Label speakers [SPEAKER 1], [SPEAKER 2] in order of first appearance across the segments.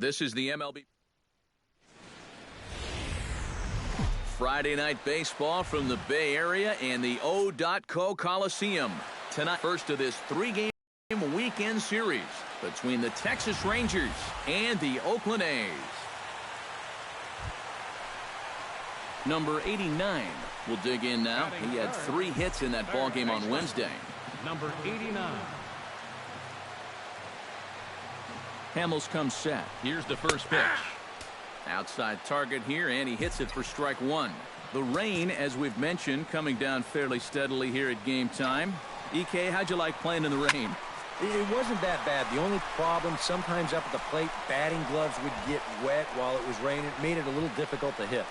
[SPEAKER 1] This is the MLB Friday Night Baseball from the Bay Area and the O.Co Coliseum. Tonight, first of this three-game weekend series between the Texas Rangers and the Oakland A's. Number 89 will dig in now. He had 3 hits in that ballgame on Wednesday.
[SPEAKER 2] Number 89.
[SPEAKER 1] Hamels comes set.
[SPEAKER 2] Here's the first pitch.
[SPEAKER 1] Outside target here, and he hits it for strike 1. The rain, as we've mentioned, coming down fairly steadily here at game time. EK, how'd you like playing in the rain?
[SPEAKER 3] It wasn't that bad. The only problem, sometimes up at the plate, batting gloves would get wet while it was raining. It made it a little difficult to hit.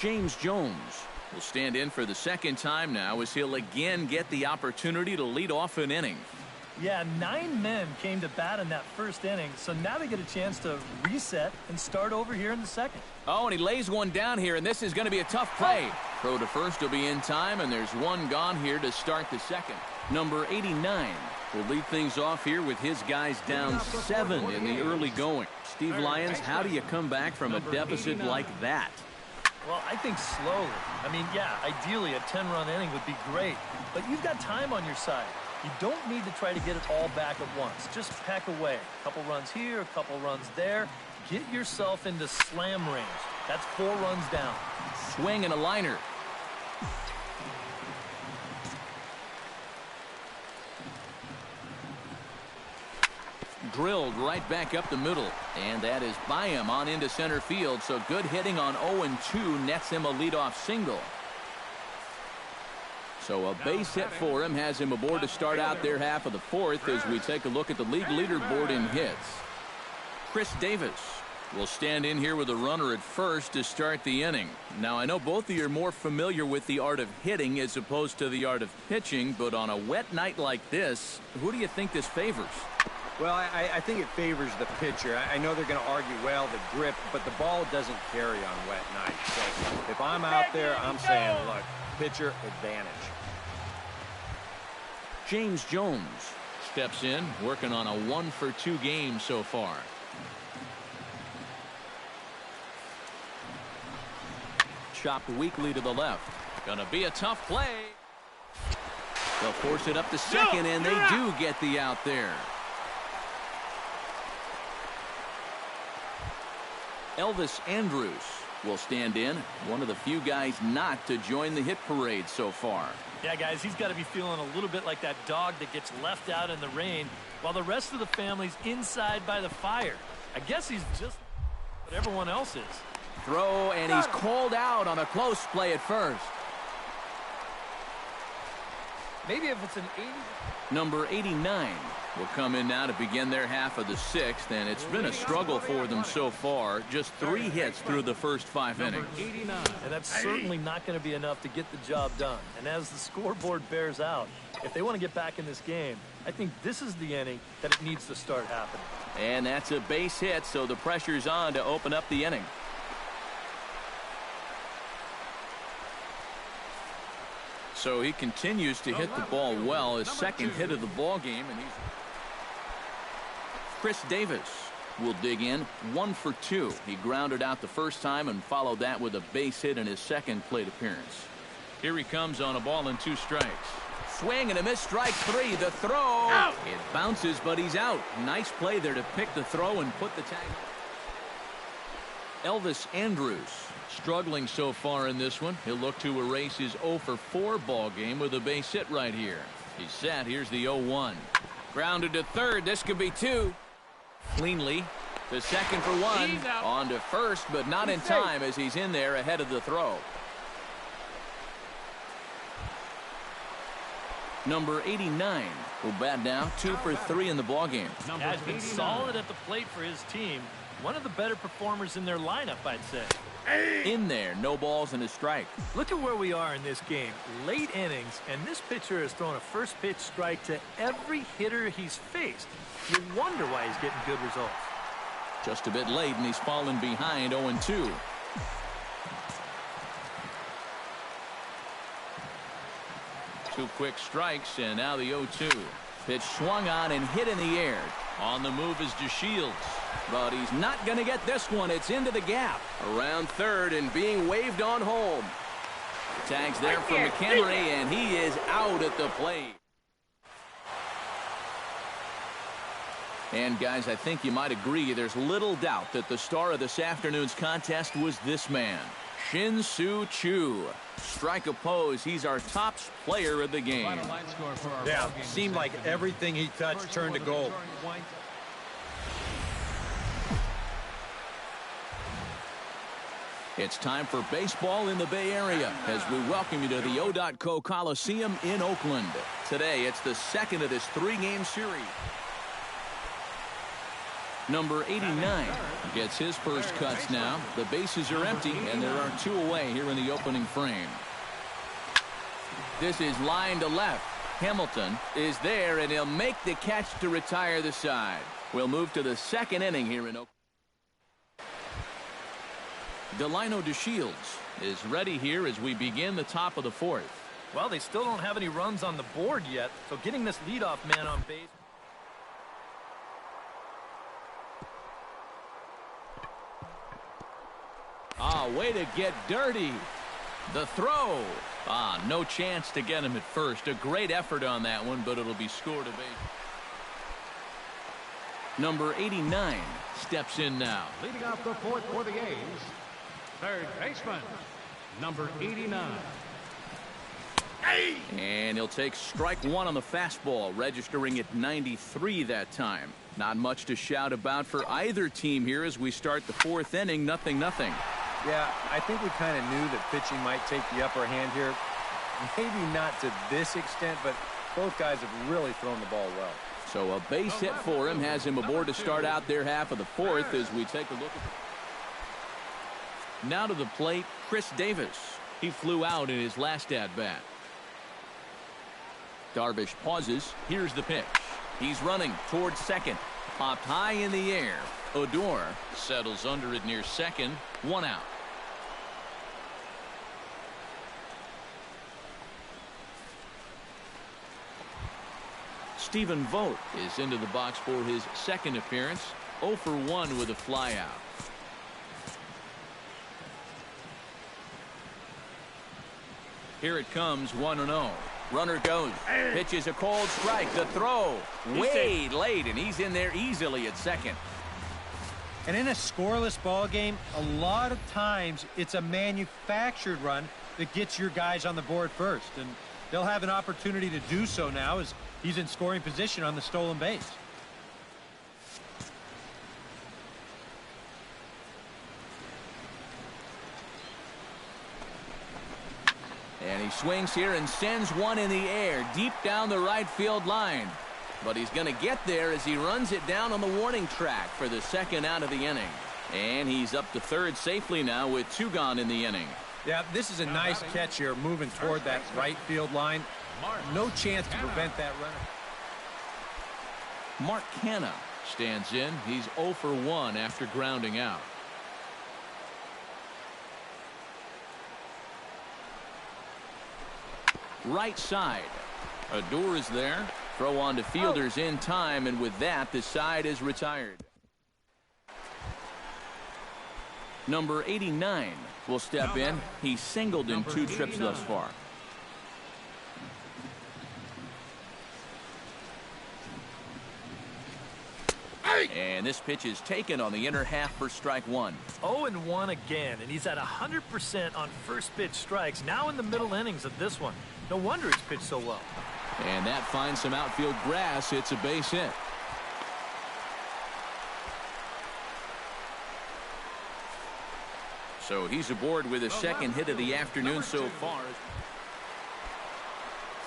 [SPEAKER 1] James Jones will stand in for the second time now as he'll again get the opportunity to lead off an inning.
[SPEAKER 4] Yeah, 9 men came to bat in that first inning, so now they get a chance to reset and start over here in the second.
[SPEAKER 1] Oh, and he lays one down here, and this is going to be a tough play. Throw to first will be in time, and there's one gone here to start the second. Number 89 will lead things off here with his guys down 7 in the early going. Steve Lyons, how do you come back from a deficit like that?
[SPEAKER 4] Well, I think slowly. I mean, yeah, ideally a 10-run inning would be great, but you've got time on your side. You don't need to try to get it all back at once. Just pack away. A couple runs here, a couple runs there. Get yourself into slam range. That's 4 runs down.
[SPEAKER 1] Swing and a liner. Drilled right back up the middle, and that is by him on into center field. So good hitting on 0-2 nets him a leadoff single. So a base hit for him has him aboard to start out their half of the 4th as we take a look at the league leaderboard in hits. Chris Davis will stand in here with a runner at first to start the inning. Now, I know both of you are more familiar with the art of hitting as opposed to the art of pitching, but on a wet night like this, who do you think this favors?
[SPEAKER 3] Well, I think it favors the pitcher. I know they're going to argue, well, the grip, but the ball doesn't carry on wet nights. So if I'm out there, I'm saying, look, pitcher advantage.
[SPEAKER 1] James Jones steps in, working on a 1-for-2 game so far. Chopped weakly to the left. Gonna be a tough play. They'll force it up to second, and they do get the out there. Elvis Andrus will stand in, one of the few guys not to join the hit parade so far.
[SPEAKER 4] Yeah, guys, he's got to be feeling a little bit like that dog that gets left out in the rain while the rest of the family's inside by the fire. I guess he's just what everyone else is.
[SPEAKER 1] Throw, and he's called out on a close play at first.
[SPEAKER 4] Maybe if it's an 80.
[SPEAKER 1] Number 89 will come in now to begin their half of the 6th, and it's been a struggle for them so far. Just 3 hits through the first 5 innings.
[SPEAKER 4] And that's certainly not going to be enough to get the job done. And as the scoreboard bears out, if they want to get back in this game, I think this is the inning that it needs to start happening.
[SPEAKER 1] And that's a base hit, so the pressure's on to open up the inning. So he continues to hit the ball well, his second hit of the ball game, and Chris Davis will dig in, 1-for-2. He grounded out the first time and followed that with a base hit in his second plate appearance. Here he comes on a ball and 2 strikes. Swing and a miss, strike 3. The throw. Out. It bounces, but he's out. Nice play there to pick the throw and put the tag. Elvis Andrus struggling so far in this one. He'll look to erase his 0-for-4 ball game with a base hit right here. He's set. Here's the 0-1. Grounded to third. This could be 2. Cleanly to second for 1. On to first, but not in time as he's in there ahead of the throw. Number 89 will bat now, 2-for-3 in the ballgame.
[SPEAKER 4] Has been solid at the plate for his team. One of the better performers in their lineup, I'd say.
[SPEAKER 1] In there, no balls and a strike.
[SPEAKER 4] Look at where we are in this game. Late innings, and this pitcher has thrown a first pitch strike to every hitter he's faced. You wonder why he's getting good results.
[SPEAKER 1] Just a bit late, and he's fallen behind 0-2. Two quick strikes, and now the 0-2. Pitch swung on and hit in the air. On the move is DeShields. But he's not going to get this one. It's into the gap. Around third and being waved on home. Tags there for McHenry, and he is out at the plate. And, guys, I think you might agree there's little doubt that the star of this afternoon's contest was this man, Shin-Soo Choo. Strike oppose, he's our top player of the game.
[SPEAKER 3] Yeah, seemed like everything he touched turned to gold.
[SPEAKER 1] It's time for baseball in the Bay Area as we welcome you to the O.Co Coliseum in Oakland. Today, it's the second of this three-game series. Number 89 gets his first cuts now. The bases are empty, and there are two away here in the opening frame. This is line to left. Hamilton is there, and he'll make the catch to retire the side. We'll move to the second inning here in Oakland. Delino DeShields is ready here as we begin the top of the fourth.
[SPEAKER 4] Well, they still don't have any runs on the board yet, so getting this leadoff man on base.
[SPEAKER 1] Way to get dirty. The throw. No chance to get him at first. A great effort on that one, but it'll be scored a base. Number 89 steps in now.
[SPEAKER 2] Leading off the fourth for the A's, third baseman, number 89.
[SPEAKER 1] And he'll take strike one on the fastball, registering at 93 that time. Not much to shout about for either team here as we start the fourth inning. 0-0.
[SPEAKER 3] Yeah, I think we kind of knew that pitching might take the upper hand here. Maybe not to this extent, but both guys have really thrown the ball well.
[SPEAKER 1] So a base hit for him has him aboard to start out their half of the fourth as we take a look at the... Now to the plate, Chris Davis. He flew out in his last at-bat. Darvish pauses. Here's the pitch. He's running towards second. Popped high in the air. Odor settles under it near second. One out. Stephen Vogt is into the box for his second appearance. 0 for 1 with a flyout. Here it comes, 1-0. Runner goes. Pitch is a cold strike. The throw way late, and he's in there easily at second.
[SPEAKER 5] And in a scoreless ball game, a lot of times it's a manufactured run that gets your guys on the board first. And they'll have an opportunity to do so now as he's in scoring position on the stolen base.
[SPEAKER 1] And he swings here and sends one in the air deep down the right field line. But he's going to get there as he runs it down on the warning track for the second out of the inning. And he's up to third safely now with 2 gone in the inning.
[SPEAKER 3] Yeah, this is a nice catch here moving toward that right field line. No chance to prevent that runner.
[SPEAKER 1] Mark Canha stands in. He's 0 for 1 after grounding out. Right side. Odor is there. Throw on to fielders in time, and with that, the side is retired. Number 89 will step in. He's singled in 2 trips thus far. And this pitch is taken on the inner half for strike 1.
[SPEAKER 4] 0-1 again, and he's at 100% on first pitch strikes, now in the middle innings of this one. No wonder he's pitched so well.
[SPEAKER 1] And that finds some outfield grass. It's a base hit. So he's aboard with his second hit of the afternoon so far.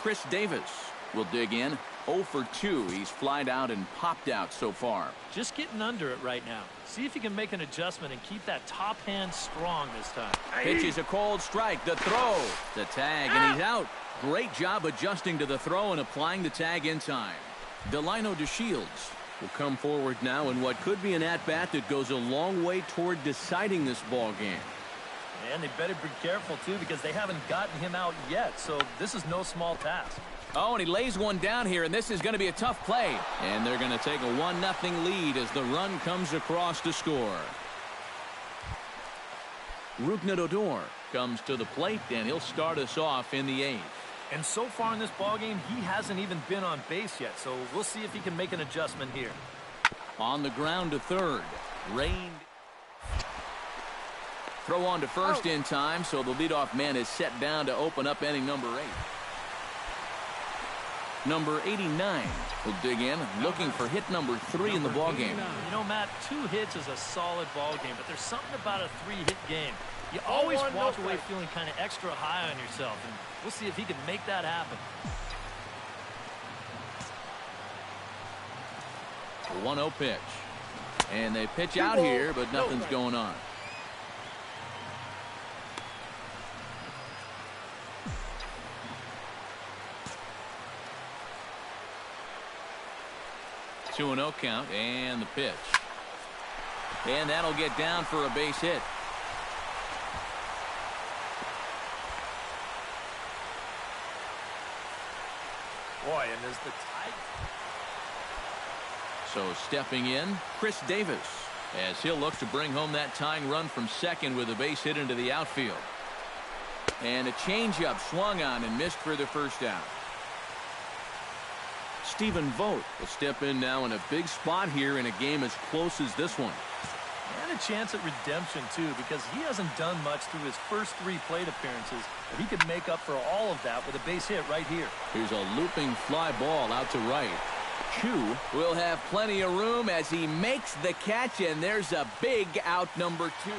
[SPEAKER 1] Chris Davis will dig in. 0 for 2. He's flied out and popped out so far.
[SPEAKER 4] Just getting under it right now. See if he can make an adjustment and keep that top hand strong this time.
[SPEAKER 1] Pitch is a cold strike. The throw. The tag, and he's out. Great job adjusting to the throw and applying the tag in time. Delino DeShields will come forward now in what could be an at-bat that goes a long way toward deciding this ball game.
[SPEAKER 4] And they better be careful, too, because they haven't gotten him out yet, so this is no small task.
[SPEAKER 1] Oh, and he lays one down here, and this is going to be a tough play. And they're going to take a 1-0 lead as the run comes across to score. Rugna comes to the plate, and he'll start us off in the 8th.
[SPEAKER 4] And so far in this ballgame, he hasn't even been on base yet, so we'll see if he can make an adjustment here.
[SPEAKER 1] On the ground to third. Rain. Throw on to first in time, so the leadoff man is set down to open up inning number 8. Number 89 will dig in, looking for hit number 3 in the ballgame.
[SPEAKER 4] You know, Matt, 2 hits is a solid ballgame, but there's something about a 3-hit game. You always walk away feeling kind of extra high on yourself, and we'll see if he can make that happen.
[SPEAKER 1] A 1-0 pitch. And they pitch out here, but nothing's going on. Two 2-0 count, and the pitch. And that'll get down for a base hit.
[SPEAKER 4] Boy, and there's the tie.
[SPEAKER 1] So stepping in, Chris Davis, as he'll look to bring home that tying run from second with a base hit into the outfield. And a changeup swung on and missed for the first out. Stephen Vogt will step in now in a big spot here in a game as close as this one.
[SPEAKER 4] And a chance at redemption, too, because he hasn't done much through his first 3 plate appearances, but he could make up for all of that with a base hit right here.
[SPEAKER 1] Here's a looping fly ball out to right. Chu will have plenty of room as he makes the catch, and there's a big out number 2.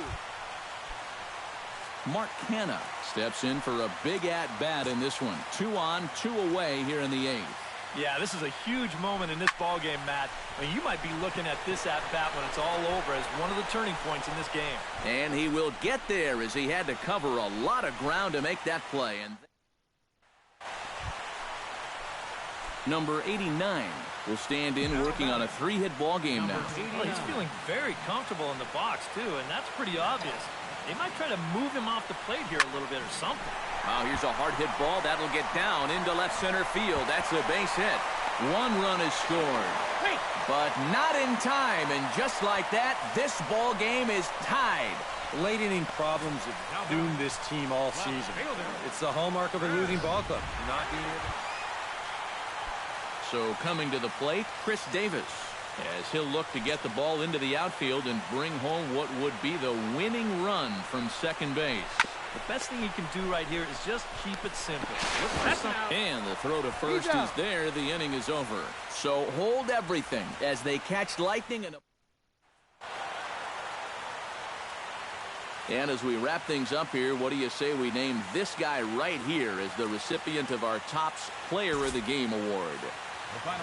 [SPEAKER 1] Mark Canha steps in for a big at-bat in this one. 2 on, 2 away here in the 8th.
[SPEAKER 4] Yeah, this is a huge moment in this ballgame, Matt. I mean, you might be looking at this at-bat when it's all over as one of the turning points in this game.
[SPEAKER 1] And he will get there as he had to cover a lot of ground to make that play. And number 89 will stand in working on a 3-hit ballgame now.
[SPEAKER 4] Well, he's feeling very comfortable in the box, too, and that's pretty obvious. They might try to move him off the plate here a little bit or something.
[SPEAKER 1] Wow, here's a hard hit ball. That'll get down into left center field. That's a base hit. 1 run is scored. But not in time. And just like that, this ball game is tied.
[SPEAKER 5] Late inning problems have doomed this team all season. It's the hallmark of a losing ball club. Not being able.
[SPEAKER 1] So coming to the plate, Chris Davis, as he'll look to get the ball into the outfield and bring home what would be the winning run from second base.
[SPEAKER 4] The best thing he can do right here is just keep it simple.
[SPEAKER 1] And the throw to first is there. The inning is over. So hold everything as they catch lightning. And as we wrap things up here, what do you say we name this guy right here as the recipient of our Topps Player of the Game award?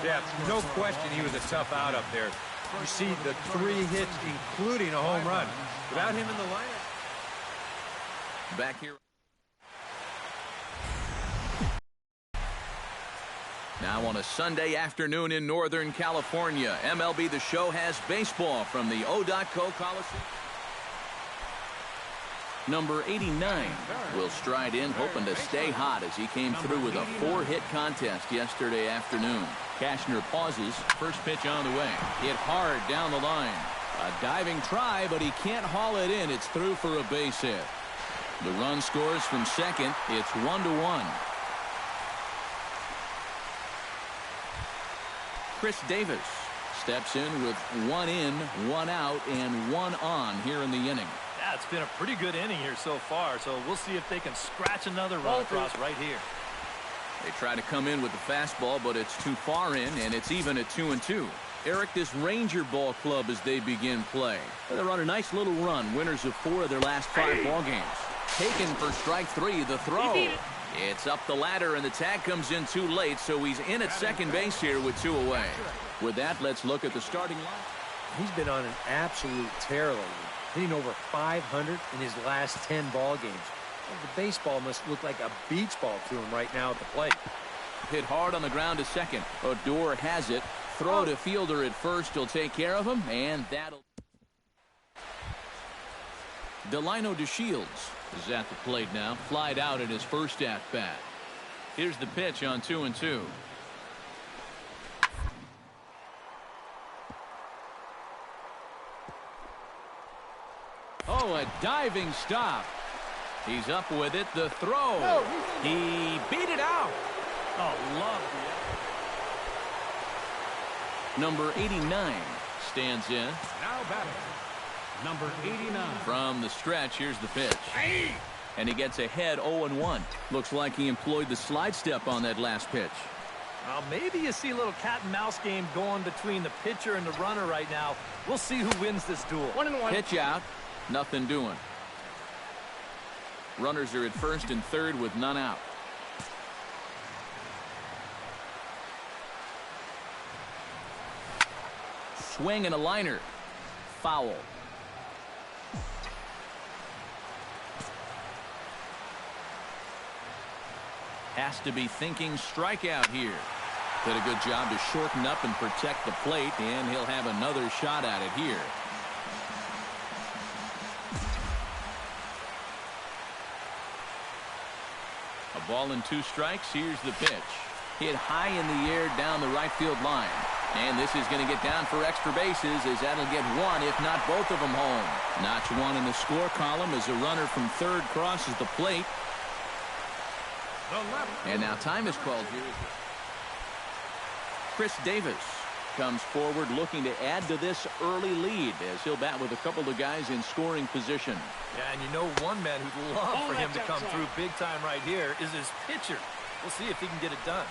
[SPEAKER 5] Yeah, no question he was a tough out up there. You see the 3 hits, including a home run. Without him in the lineup.
[SPEAKER 1] Back here. Now on a Sunday afternoon in Northern California, MLB The Show has baseball from the O.Co Coliseum. Number 89 will stride in, hoping to stay hot as he came through with a 4-hit contest yesterday afternoon. Cashner pauses. First pitch on the way. Hit hard down the line. A diving try, but he can't haul it in. It's through for a base hit. The run scores from second. It's 1-1. Chris Davis steps in with 1 in, 1 out, and 1 on here in the inning.
[SPEAKER 4] Yeah, it's been a pretty good inning here so far, so we'll see if they can scratch another run across right here.
[SPEAKER 1] They try to come in with the fastball, but it's too far in, and it's even at 2-2. Eric, this Ranger ball club as they begin play. They're on a nice little run, winners of 4 of their last 5 ball games. Taken for strike 3, the throw. It's up the ladder, and the tag comes in too late, so he's in at second base here with 2 away. With that, let's look at the starting line.
[SPEAKER 5] He's been on an absolute tear lately, hitting over 500 in his last 10 ball games. The baseball must look like a beach ball to him right now at the plate.
[SPEAKER 1] Hit hard on the ground to second. Odor has it. Throw to fielder at first. He'll take care of him, and that'll... Delino DeShields is at the plate now. Flied out at his first at-bat. Here's the pitch on 2-2. Oh, a diving stop. He's up with it. The throw. He beat it out.
[SPEAKER 4] Oh, love the...
[SPEAKER 1] Number 89 stands in.
[SPEAKER 2] Now batting, number 89.
[SPEAKER 1] From the stretch, here's the pitch. And he gets ahead 0-1. Looks like he employed the slide step on that last pitch.
[SPEAKER 4] Well, maybe you see a little cat and mouse game going between the pitcher and the runner right now. We'll see who wins this duel.
[SPEAKER 2] 1-1.
[SPEAKER 1] Pitch out. Nothing doing. Runners are at first and third with none out. Swing and a liner. Foul. Has to be thinking strikeout here. Did a good job to shorten up and protect the plate, and he'll have another shot at it here. A ball and 2 strikes. Here's the pitch. Hit high in the air down the right field line. And this is going to get down for extra bases, as that'll get one, if not both of them, home. Notch 1 in the score column as a runner from third crosses the plate. And now time is called here. Chris Davis comes forward looking to add to this early lead as he'll bat with a couple of guys in scoring position.
[SPEAKER 4] Yeah, and you know one man who'd love for him to come through big time right here is his pitcher. We'll see if he can get it done.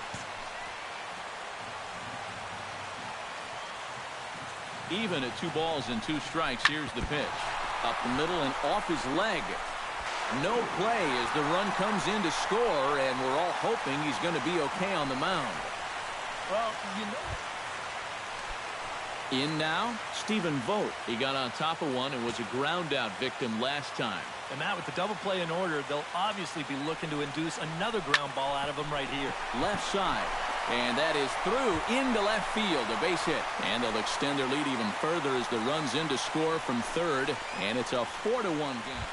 [SPEAKER 1] Even at 2 balls and 2 strikes, here's the pitch. Up the middle and off his leg. No play as the run comes in to score, and we're all hoping he's going to be okay on the mound.
[SPEAKER 4] Well, you know.
[SPEAKER 1] In now, Stephen Vogt. He got on top of one and was a ground out victim last time.
[SPEAKER 4] And Matt, with the double play in order, they'll obviously be looking to induce another ground ball out of him right here.
[SPEAKER 1] Left side. And that is through into left field, a base hit. And they'll extend their lead even further as the run's in to score from third. And it's a 4-1 game.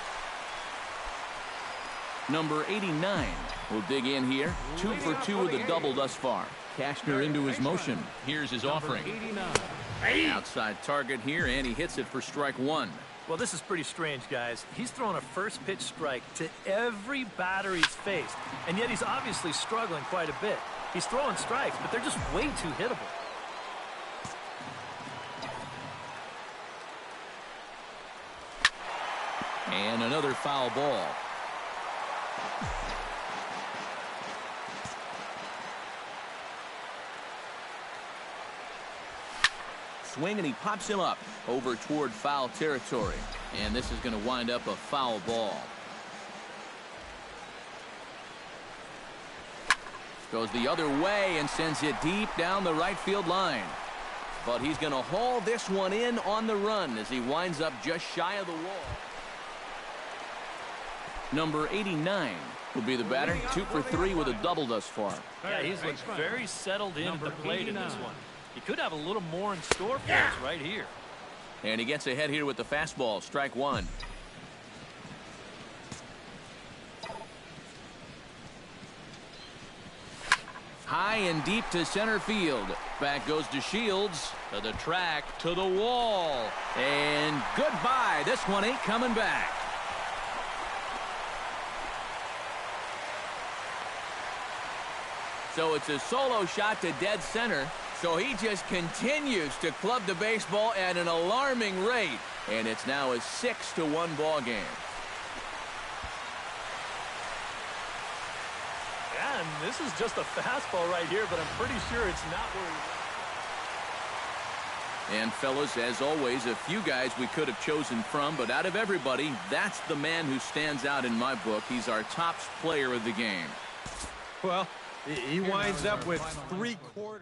[SPEAKER 1] Number 89 will dig in here. 2 for 2 with a double thus far. Cashner into his motion. Here's his offering.
[SPEAKER 2] 89.
[SPEAKER 1] Outside target here, and he hits it for strike 1.
[SPEAKER 4] Well, this is pretty strange, guys. He's throwing a first pitch strike to every batter he's faced, and yet he's obviously struggling quite a bit. He's throwing strikes, but they're just way too hittable.
[SPEAKER 1] And another foul ball. Swing, and he pops him up over toward foul territory. And this is going to wind up a foul ball. Goes the other way and sends it deep down the right field line. But he's going to haul this one in on the run as he winds up just shy of the wall. Number 89 will be the batter. 2 for 3 with a double thus far.
[SPEAKER 4] Yeah, he's looked very settled in at the plate in this one. He could have a little more in store for us right here.
[SPEAKER 1] And he gets ahead here with the fastball. Strike 1. High and deep to center field. Back goes to Shields. To the track, to the wall. And goodbye. This one ain't coming back. So it's a solo shot to dead center. So he just continues to club the baseball at an alarming rate. And it's now a 6-1 ball game.
[SPEAKER 4] Yeah, and this is just a fastball right here, but I'm pretty sure it's not where he's...
[SPEAKER 1] And fellas, as always, a few guys we could have chosen from, but out of everybody, that's the man who stands out in my book. He's our top player of the game.
[SPEAKER 5] Well, he winds up with 3/4.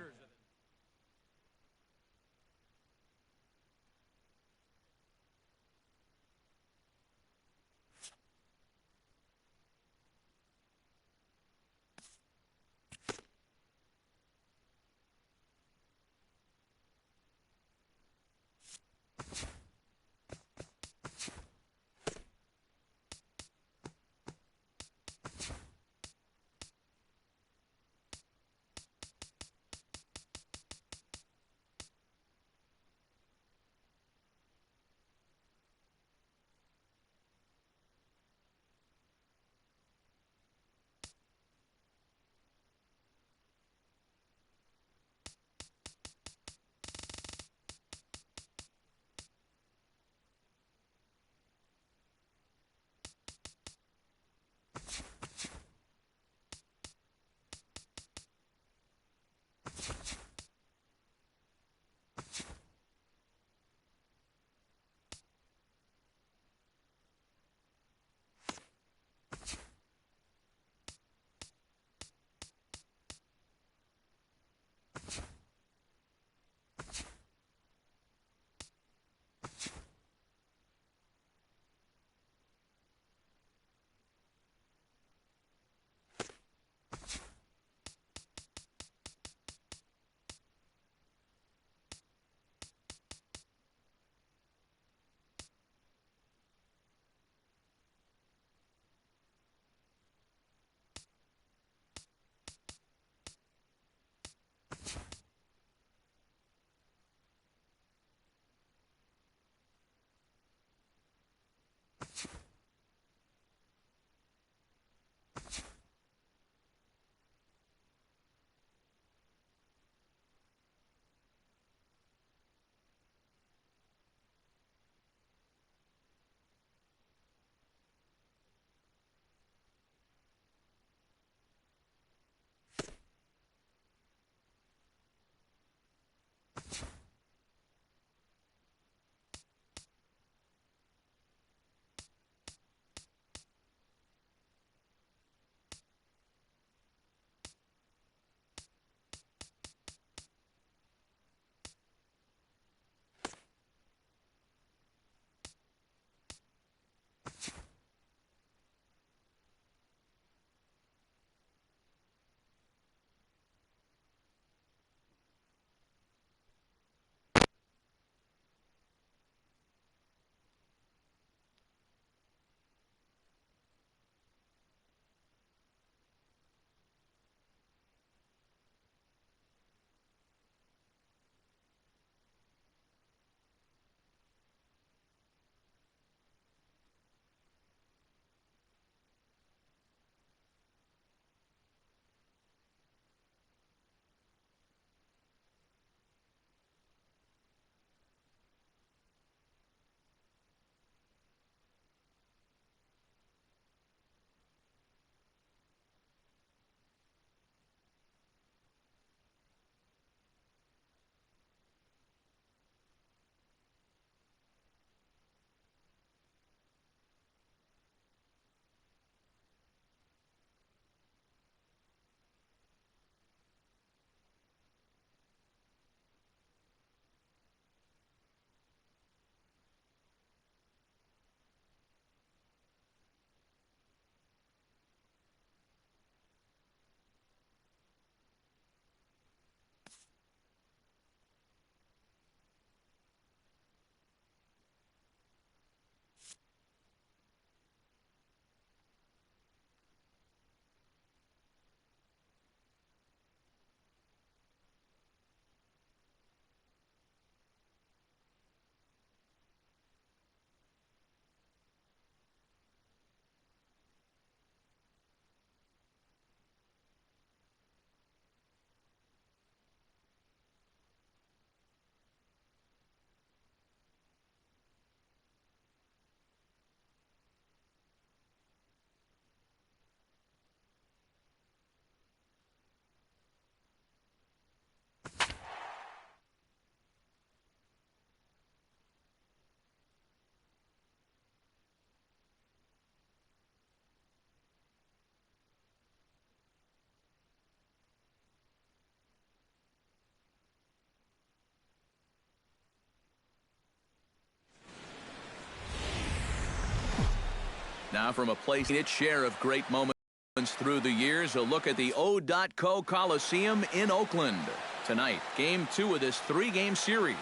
[SPEAKER 1] Now from a place its share of great moments through the years, a look at the O.co Coliseum in Oakland. Tonight, Game 2 of this 3-game series.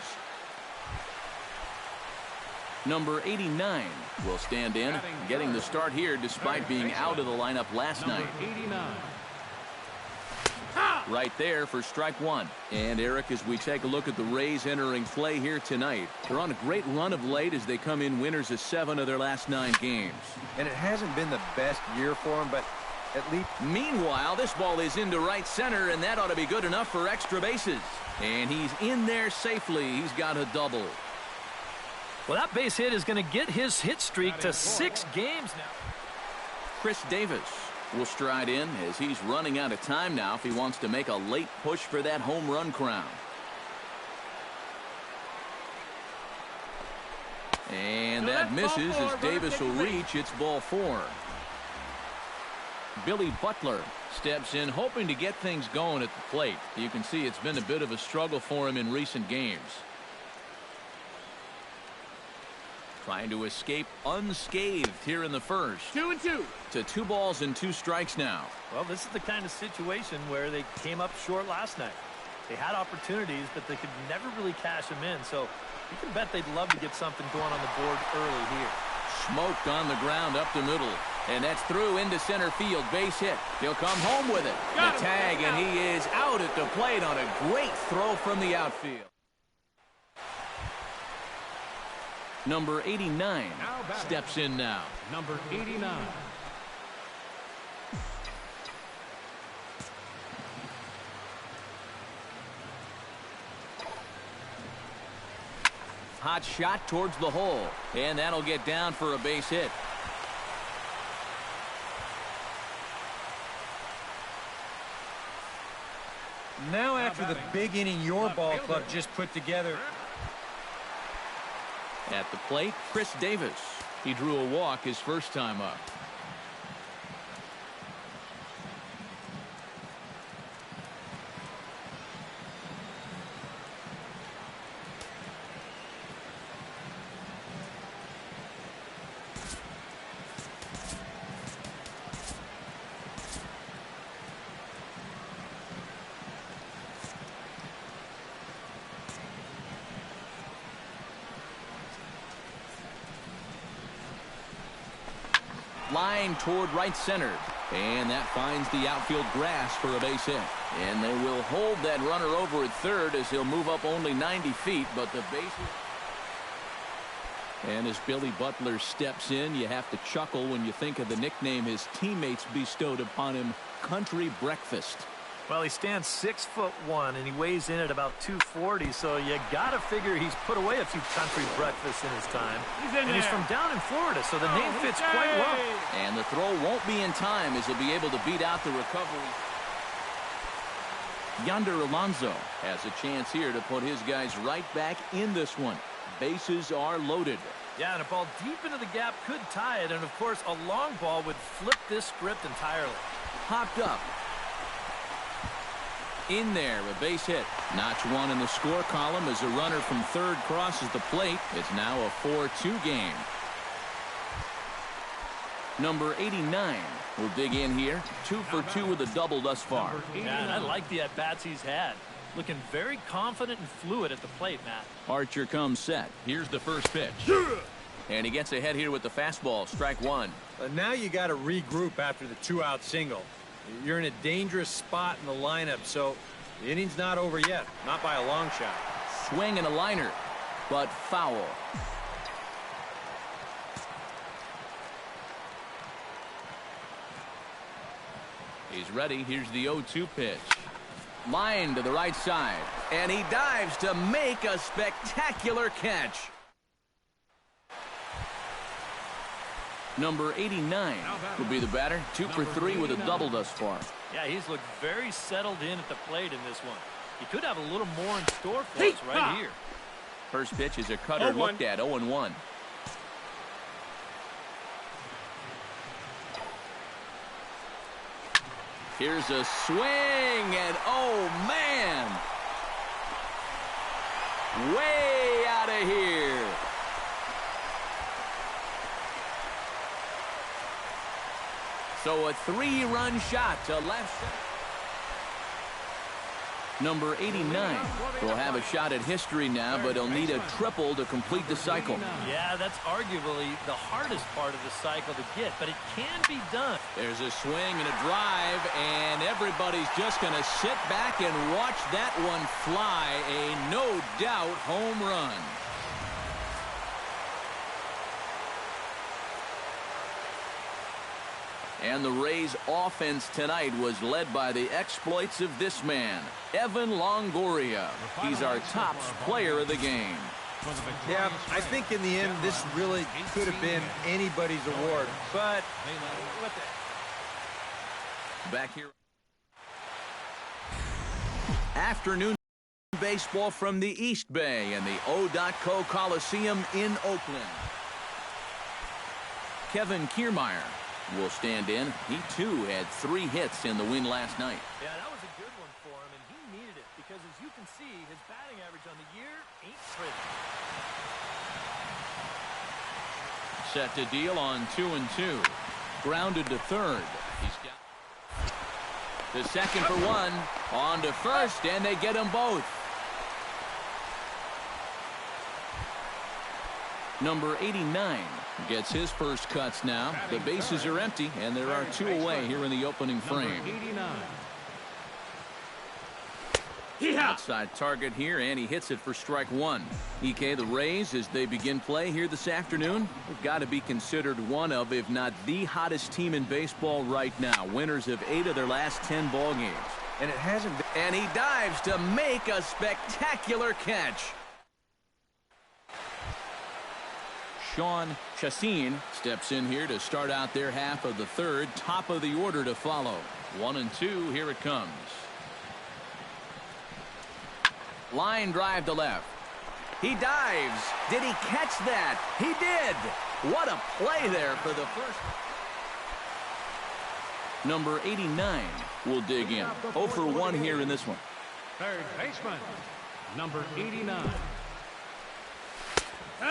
[SPEAKER 1] Number 89 will stand in, getting the start here despite being out of the lineup last night.
[SPEAKER 2] 89.
[SPEAKER 1] Right there for strike one. And Eric, as we take a look at the Rays entering play here tonight, they're on a great run of late as they come in winners of 7 of their last 9 games.
[SPEAKER 3] And it hasn't been the best year for them, but at least.
[SPEAKER 1] Meanwhile, this ball is into right center, and that ought to be good enough for extra bases. And he's in there safely. He's got a double.
[SPEAKER 4] Well, that base hit is going to get his hit streak to 6 games now.
[SPEAKER 1] Chris Davis will stride in as he's running out of time now if he wants to make a late push for that home run crown. And that misses as Davis will reach. It's ball 4. Billy Butler steps in hoping to get things going at the plate. You can see it's been a bit of a struggle for him in recent games. Trying to escape unscathed here in the first.
[SPEAKER 2] 2-2.
[SPEAKER 1] To 2 balls and 2 strikes now.
[SPEAKER 4] Well, this is the kind of situation where they came up short last night. They had opportunities, but they could never really cash them in. So you can bet they'd love to get something going on the board early here.
[SPEAKER 1] Smoked on the ground up the middle. And that's through into center field. Base hit. He'll come home with it. The tag, and he is out at the plate on a great throw from the outfield. Number 89 steps in now.
[SPEAKER 2] Number 89.
[SPEAKER 1] Hot shot towards the hole. And that'll get down for a base hit.
[SPEAKER 5] Now after the big inning your ball club just put together.
[SPEAKER 1] At the plate, Chris Davis. He drew a walk his first time up. Line toward right center. And that finds the outfield grass for a base hit. And they will hold that runner over at third as he'll move up only 90 feet, but the bases. And as Billy Butler steps in, you have to chuckle when you think of the nickname his teammates bestowed upon him, Country Breakfast.
[SPEAKER 4] Well, he stands 6'1", and he weighs in at about 240, so you got to figure he's put away a few country breakfasts in his time. He's from down in Florida, so the name fits quite well.
[SPEAKER 1] And the throw won't be in time as he'll be able to beat out the recovery. Yonder Alonso has a chance here to put his guys right back in this one. Bases are loaded.
[SPEAKER 4] Yeah, and a ball deep into the gap could tie it, and of course a long ball would flip this script entirely.
[SPEAKER 1] Popped up. In there, a base hit. Notch 1 in the score column as a runner from third crosses the plate. It's now a 4-2 game. Number 89 will dig in here. 2 for 2 with a double thus far.
[SPEAKER 4] Yeah, and I like the at-bats he's had. Looking very confident and fluid at the plate, Matt.
[SPEAKER 1] Archer comes set. Here's the first pitch. And he gets ahead here with the fastball. Strike 1.
[SPEAKER 3] Now you got to regroup after the 2-out single. You're in a dangerous spot in the lineup, so the inning's not over yet. Not by a long shot.
[SPEAKER 1] Swing and a liner, but foul. He's ready. Here's the 0-2 pitch. Line to the right side, and he dives to make a spectacular catch. Number 89 will be the batter. 2 for 3 with a double thus far.
[SPEAKER 4] Yeah, he's looked very settled in at the plate in this one. He could have a little more in store for us right here.
[SPEAKER 1] First pitch is a cutter looked at. 0-1. Here's a swing, and oh man, way out of here. So a 3-run shot to left center. Number 89 will have a shot at history now, but he'll need a triple to complete the cycle.
[SPEAKER 4] Yeah, that's arguably the hardest part of the cycle to get, but it can be done.
[SPEAKER 1] There's a swing and a drive, and everybody's just going to sit back and watch that one fly. A no-doubt home run. And the Rays' offense tonight was led by the exploits of this man, Evan Longoria. He's our top player of the game.
[SPEAKER 3] Yeah, I think in the end, this really could have been anybody's award, but what the...
[SPEAKER 1] Back here. Afternoon baseball from the East Bay and the O.Co Coliseum in Oakland. Kevin Kiermaier will stand in. He, too, had 3 hits in the win last night.
[SPEAKER 4] Yeah, that was a good one for him, and he needed it because, as you can see, his batting average on the year ain't pretty.
[SPEAKER 1] Set to deal on 2-2. Grounded to third. He's got the second for 1. On to first, and they get them both. Number 89 gets his first cuts now. The bases are empty, and there are 2 away here in the opening frame. Outside target here, and he hits it for strike 1. EK, the Rays, as they begin play here this afternoon, have got to be considered one of, if not the hottest team in baseball right now. Winners of 8 of their last 10 ball games.
[SPEAKER 3] And it hasn't been...
[SPEAKER 1] And he dives to make a spectacular catch. Sean Chassin steps in here to start out their half of the third. Top of the order to follow. 1-2, here it comes. Line drive to left. He dives. Did he catch that? He did. What a play there for the first. Number 89 will dig in. 0 for 1 here in this one.
[SPEAKER 2] Third baseman, number 89.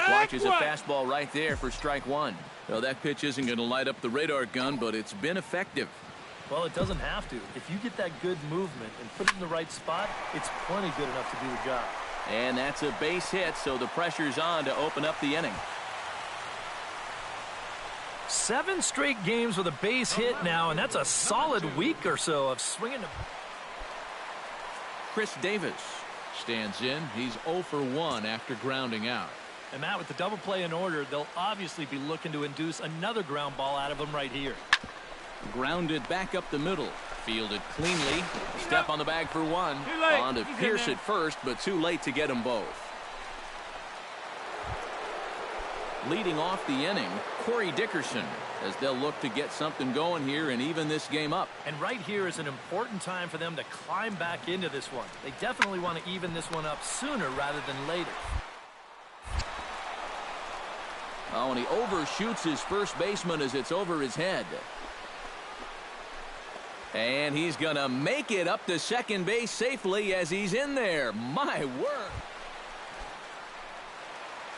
[SPEAKER 1] Watches a fastball right there for strike 1. Well, that pitch isn't going to light up the radar gun, but it's been effective.
[SPEAKER 4] Well, it doesn't have to. If you get that good movement and put it in the right spot, it's plenty good enough to do the job.
[SPEAKER 1] And that's a base hit, so the pressure's on to open up the inning.
[SPEAKER 4] 7 straight games with a base hit now, and that's a solid week or so of swinging.
[SPEAKER 1] Chris Davis stands in. He's 0 for 1 after grounding out.
[SPEAKER 4] And Matt, with the double play in order, they'll obviously be looking to induce another ground ball out of him right here.
[SPEAKER 1] Grounded back up the middle. Fielded cleanly. Step on the bag for 1. On to Pierce at first, but too late to get them both. Leading off the inning, Corey Dickerson, as they'll look to get something going here and even this game up.
[SPEAKER 4] And right here is an important time for them to climb back into this one. They definitely want to even this one up sooner rather than later.
[SPEAKER 1] Oh, and he overshoots his first baseman as it's over his head. And he's going to make it up to second base safely as he's in there. My word.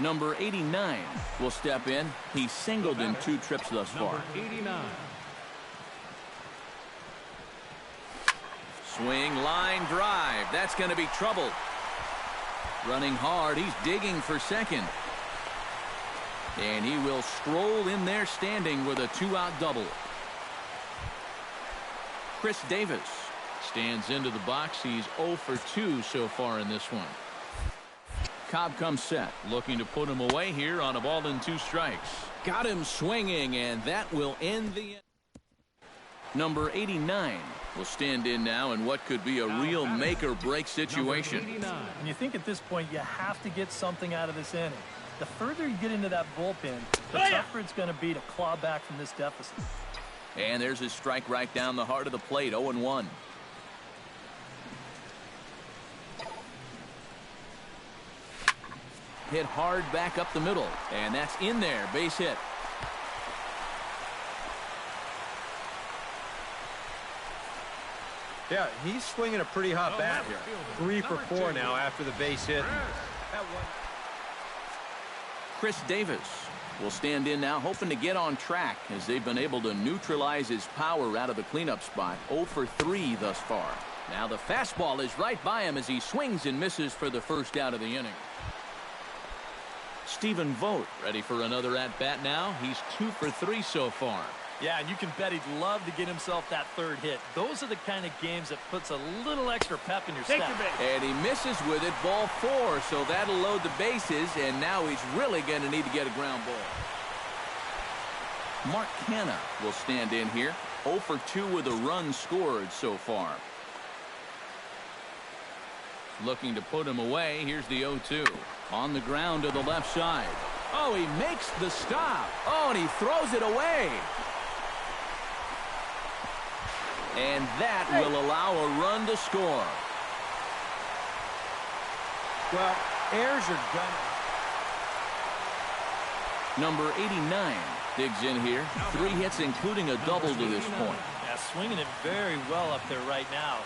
[SPEAKER 1] Number 89 will step in. He's singled in 2 trips thus far.
[SPEAKER 2] Number 89.
[SPEAKER 1] Swing, line, drive. That's going to be trouble. Running hard. He's digging for second. And he will stroll in there standing with a 2-out double. Chris Davis stands into the box. He's 0 for 2 so far in this one. Cobb comes set, looking to put him away here on a ball and 2 strikes. Got him swinging, and that will end the inning. Number 89 will stand in now in what could be a real make-or-break situation.
[SPEAKER 4] And you think at this point you have to get something out of this inning. The further you get into that bullpen, the tougher it's going to be to claw back from this deficit.
[SPEAKER 1] And there's his strike right down the heart of the plate, 0-1. Hit hard back up the middle, and that's in there, base hit.
[SPEAKER 3] Yeah, he's swinging a pretty hot bat here. 3 for 4 now after the base hit.
[SPEAKER 1] Chris Davis will stand in now, hoping to get on track as they've been able to neutralize his power out of the cleanup spot. 0 for 3 thus far. Now the fastball is right by him as he swings and misses for the first out of the inning. Stephen Vogt ready for another at-bat now. He's 2 for 3 so far.
[SPEAKER 4] Yeah, and you can bet he'd love to get himself that third hit. Those are the kind of games that puts a little extra pep in your step.
[SPEAKER 1] And he misses with it, ball 4, so that'll load the bases, and now he's really going to need to get a ground ball. Mark Canha will stand in here. 0 for 2 with a run scored so far. Looking to put him away. Here's the 0-2. On the ground to the left side. Oh, he makes the stop. Oh, and he throws it away. And that will allow a run to score.
[SPEAKER 3] Well, errors are gonna.
[SPEAKER 1] Number 89 digs in here. 3 hits, including a double to this point.
[SPEAKER 4] Yeah, swinging it very well up there right now.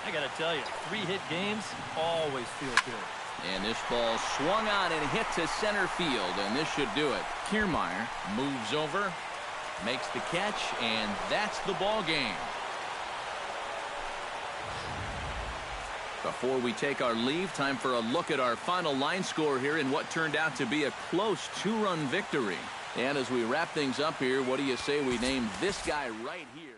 [SPEAKER 4] I got to tell you, 3-hit games always feel good.
[SPEAKER 1] And this ball swung on and hit to center field, and this should do it. Kiermaier moves over, makes the catch, and that's the ball game. Before we take our leave, time for a look at our final line score here in what turned out to be a close 2-run victory. And as we wrap things up here, what do you say we name this guy right here?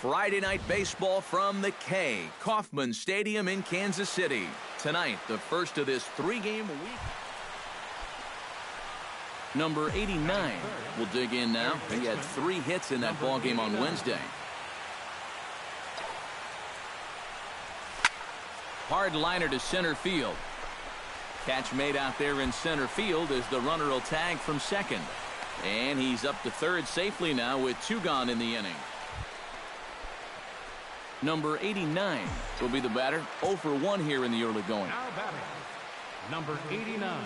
[SPEAKER 1] Friday night baseball from the K. Kauffman Stadium in Kansas City. Tonight, the first of this 3-game week. Number 89 will dig in now. He had 3 hits in that ball game on Wednesday. Hard liner to center field. Catch made out there in center field as the runner will tag from second. And he's up to third safely now with 2 gone in the inning. Number 89 will be the batter. 0 for 1 here in the early going.
[SPEAKER 2] Now batting, number 89.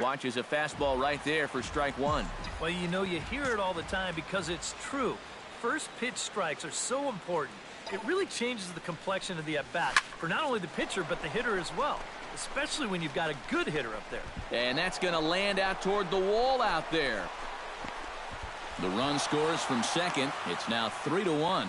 [SPEAKER 1] Watches a fastball right there for strike 1.
[SPEAKER 4] Well, you know, you hear it all the time because it's true. First pitch strikes are so important. It really changes the complexion of the at-bat for not only the pitcher but the hitter as well, especially when you've got a good hitter up there.
[SPEAKER 1] And that's going to land out toward the wall out there. The run scores from second. It's now 3-1.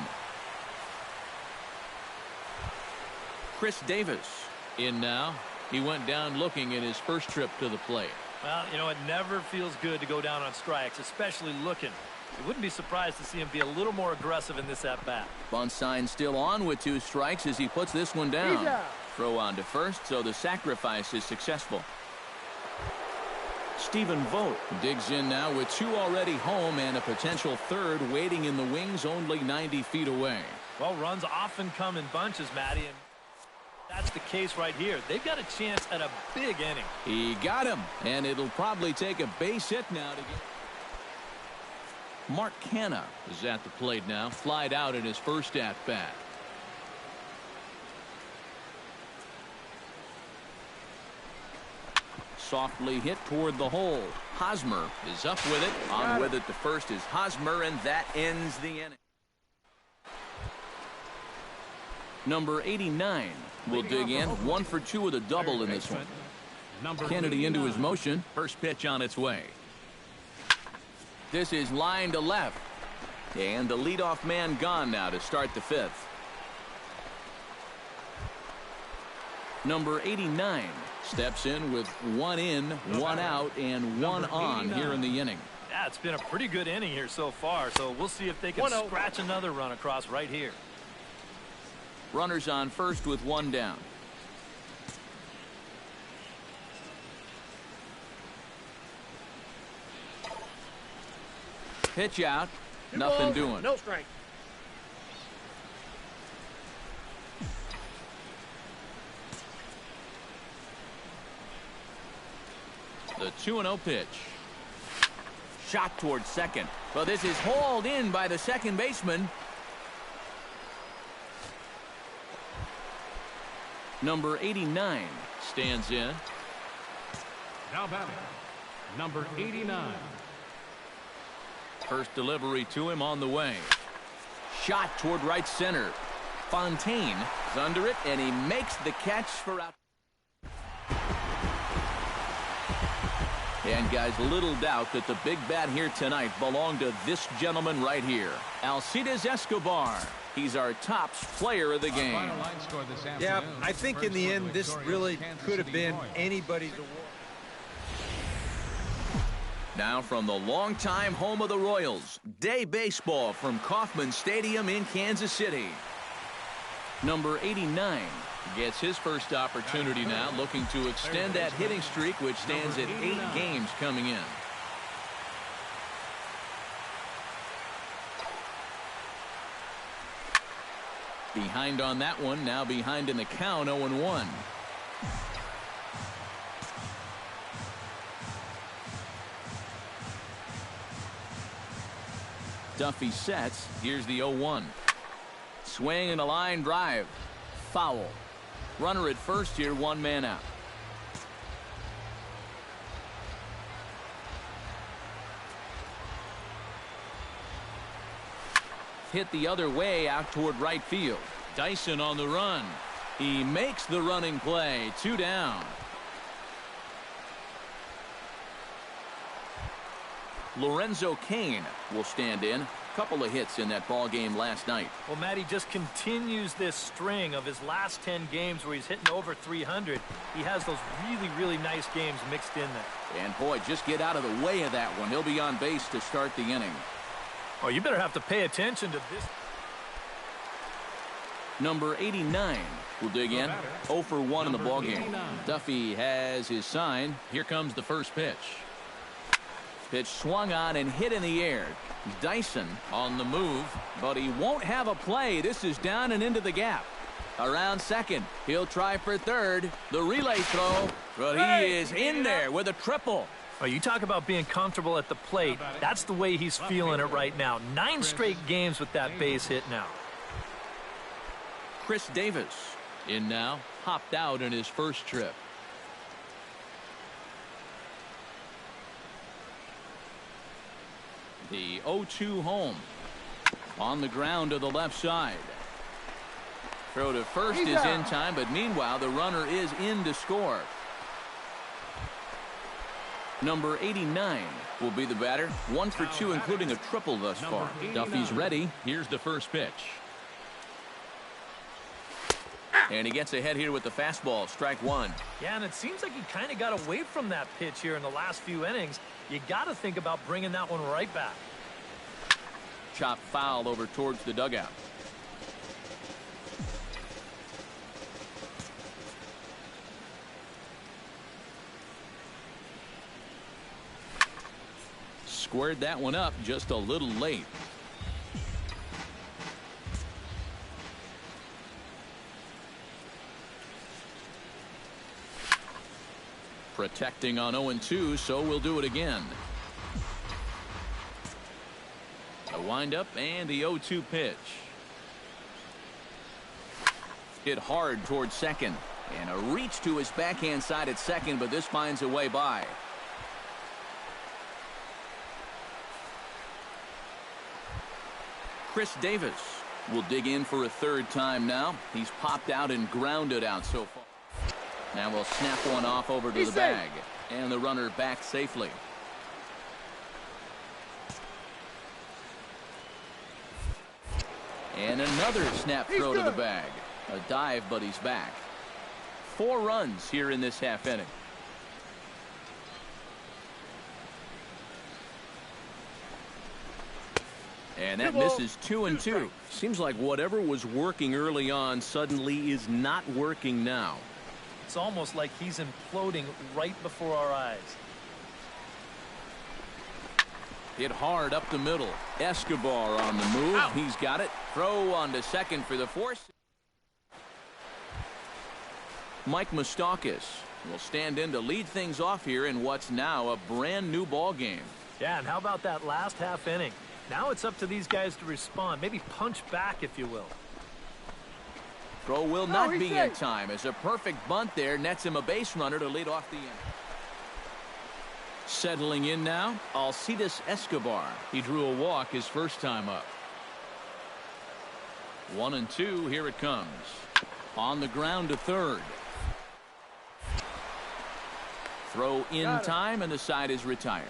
[SPEAKER 1] Chris Davis in now. He went down looking in his first trip to the plate.
[SPEAKER 4] Well, you know, it never feels good to go down on strikes, especially looking. I wouldn't be surprised to see him be a little more aggressive in this at-bat.
[SPEAKER 1] Bunt sign still on with 2 strikes as he puts this one down. Throw on to first, so the sacrifice is successful. Stephen Vogt digs in now with 2 already home and a potential third waiting in the wings only 90 feet away.
[SPEAKER 4] Well, runs often come in bunches, Matty, and that's the case right here. They've got a chance at a big inning.
[SPEAKER 1] He got him, and it'll probably take a base hit now to get. Mark Canha is at the plate now, flied out in his first at-bat. Softly hit toward the hole. Hosmer is up with it. On with it, the first is Hosmer, and that ends the inning. Number 89 will dig in. 1 for 2 with a double in this one. Kennedy into his motion. First pitch on its way. This is line to left. And the leadoff man gone now to start the fifth. Number 89 steps in with 1 in, 1 out, and 1 on here in the inning.
[SPEAKER 4] Yeah, it's been a pretty good inning here so far, so we'll see if they can scratch another run across right here.
[SPEAKER 1] Runners on first with 1 down. Pitch out. Nothing doing.
[SPEAKER 6] No strike.
[SPEAKER 1] The 2-0 pitch. Shot towards second. Well, this is hauled in by the second baseman. Number 89 stands in.
[SPEAKER 2] Now batting, number 89.
[SPEAKER 1] First delivery to him on the way. Shot toward right center. Fontaine is under it, and he makes the catch for out. And guys, little doubt that the big bat here tonight belonged to this gentleman right here, Alcides Escobar. He's our top player of the game.
[SPEAKER 3] Yeah, I think in the end this really could have been anybody's award.
[SPEAKER 1] Now from the longtime home of the Royals, day baseball from Kauffman Stadium in Kansas City. Number 89 gets his first opportunity now, looking to extend that hitting streak, which stands at 8 games coming in. Behind on that one, now behind in the count, 0-1. Duffy sets. Here's the 0-1. Swing and a line drive. Foul. Runner at first here, 1 man out. Hit the other way out toward right field. Dyson on the run. He makes the running play. 2 down. Lorenzo Cain will stand in. Couple of hits in that ball game last night.
[SPEAKER 4] Well, Matty just continues this string of his last 10 games where he's hitting over 300. He has those really nice games mixed in there.
[SPEAKER 1] And boy, just get out of the way of that one. He'll be on base to start the inning.
[SPEAKER 4] Oh, you better have to pay attention to this.
[SPEAKER 1] Number 89 will dig in. 0 for 1 in the ball game. Duffy has his sign. Here comes the first pitch. Pitch swung on and hit in the air. Dyson on the move, but he won't have a play. This is down and into the gap. Around second. He'll try for third. The relay throw, but he is in there with a triple.
[SPEAKER 4] Oh, you talk about being comfortable at the plate. That's the way he's feeling it right now. 9 straight games with that base hit now.
[SPEAKER 1] Chris Davis in now. Hopped out in his first trip. The 0-2 home. On the ground to the left side. Throw to first is in time, but meanwhile the runner is in to score. Number 89 will be the batter. 1 for 2, including a triple thus far. Duffy's ready. Here's the first pitch. And he gets ahead here with the fastball. Strike 1.
[SPEAKER 4] Yeah, and it seems like he kind of got away from that pitch here in the last few innings. You got to think about bringing that one right back.
[SPEAKER 1] Chop foul over towards the dugout. Squared that one up just a little late. Protecting on 0-2, so we'll do it again. A windup and the 0-2 pitch. Hit hard towards second. And a reach to his backhand side at second, but this finds a way by. Chris Davis will dig in for a third time now. He's popped out and grounded out so far. Now we'll snap one off over to the bag. And the runner back safely. And another snap throw to the bag. A dive, but he's back. 4 runs here in this half inning. And that misses 2-2. Seems like whatever was working early on suddenly is not working now.
[SPEAKER 4] It's almost like he's imploding right before our eyes.
[SPEAKER 1] Hit hard up the middle. Escobar on the move.
[SPEAKER 2] Out.
[SPEAKER 1] He's got it. Throw on to second for the force. Mike Moustakas will stand in to lead things off here in what's now a brand new ball game.
[SPEAKER 4] Yeah, and how about that last half inning? Now it's up to these guys to respond. Maybe punch back, if you will.
[SPEAKER 1] Throw will not be in time as a perfect bunt there nets him a base runner to lead off the inning. Settling in now, Alcides Escobar. He drew a walk his first time up. 1-2, here it comes. On the ground to third. Throw in time, and the side is retired.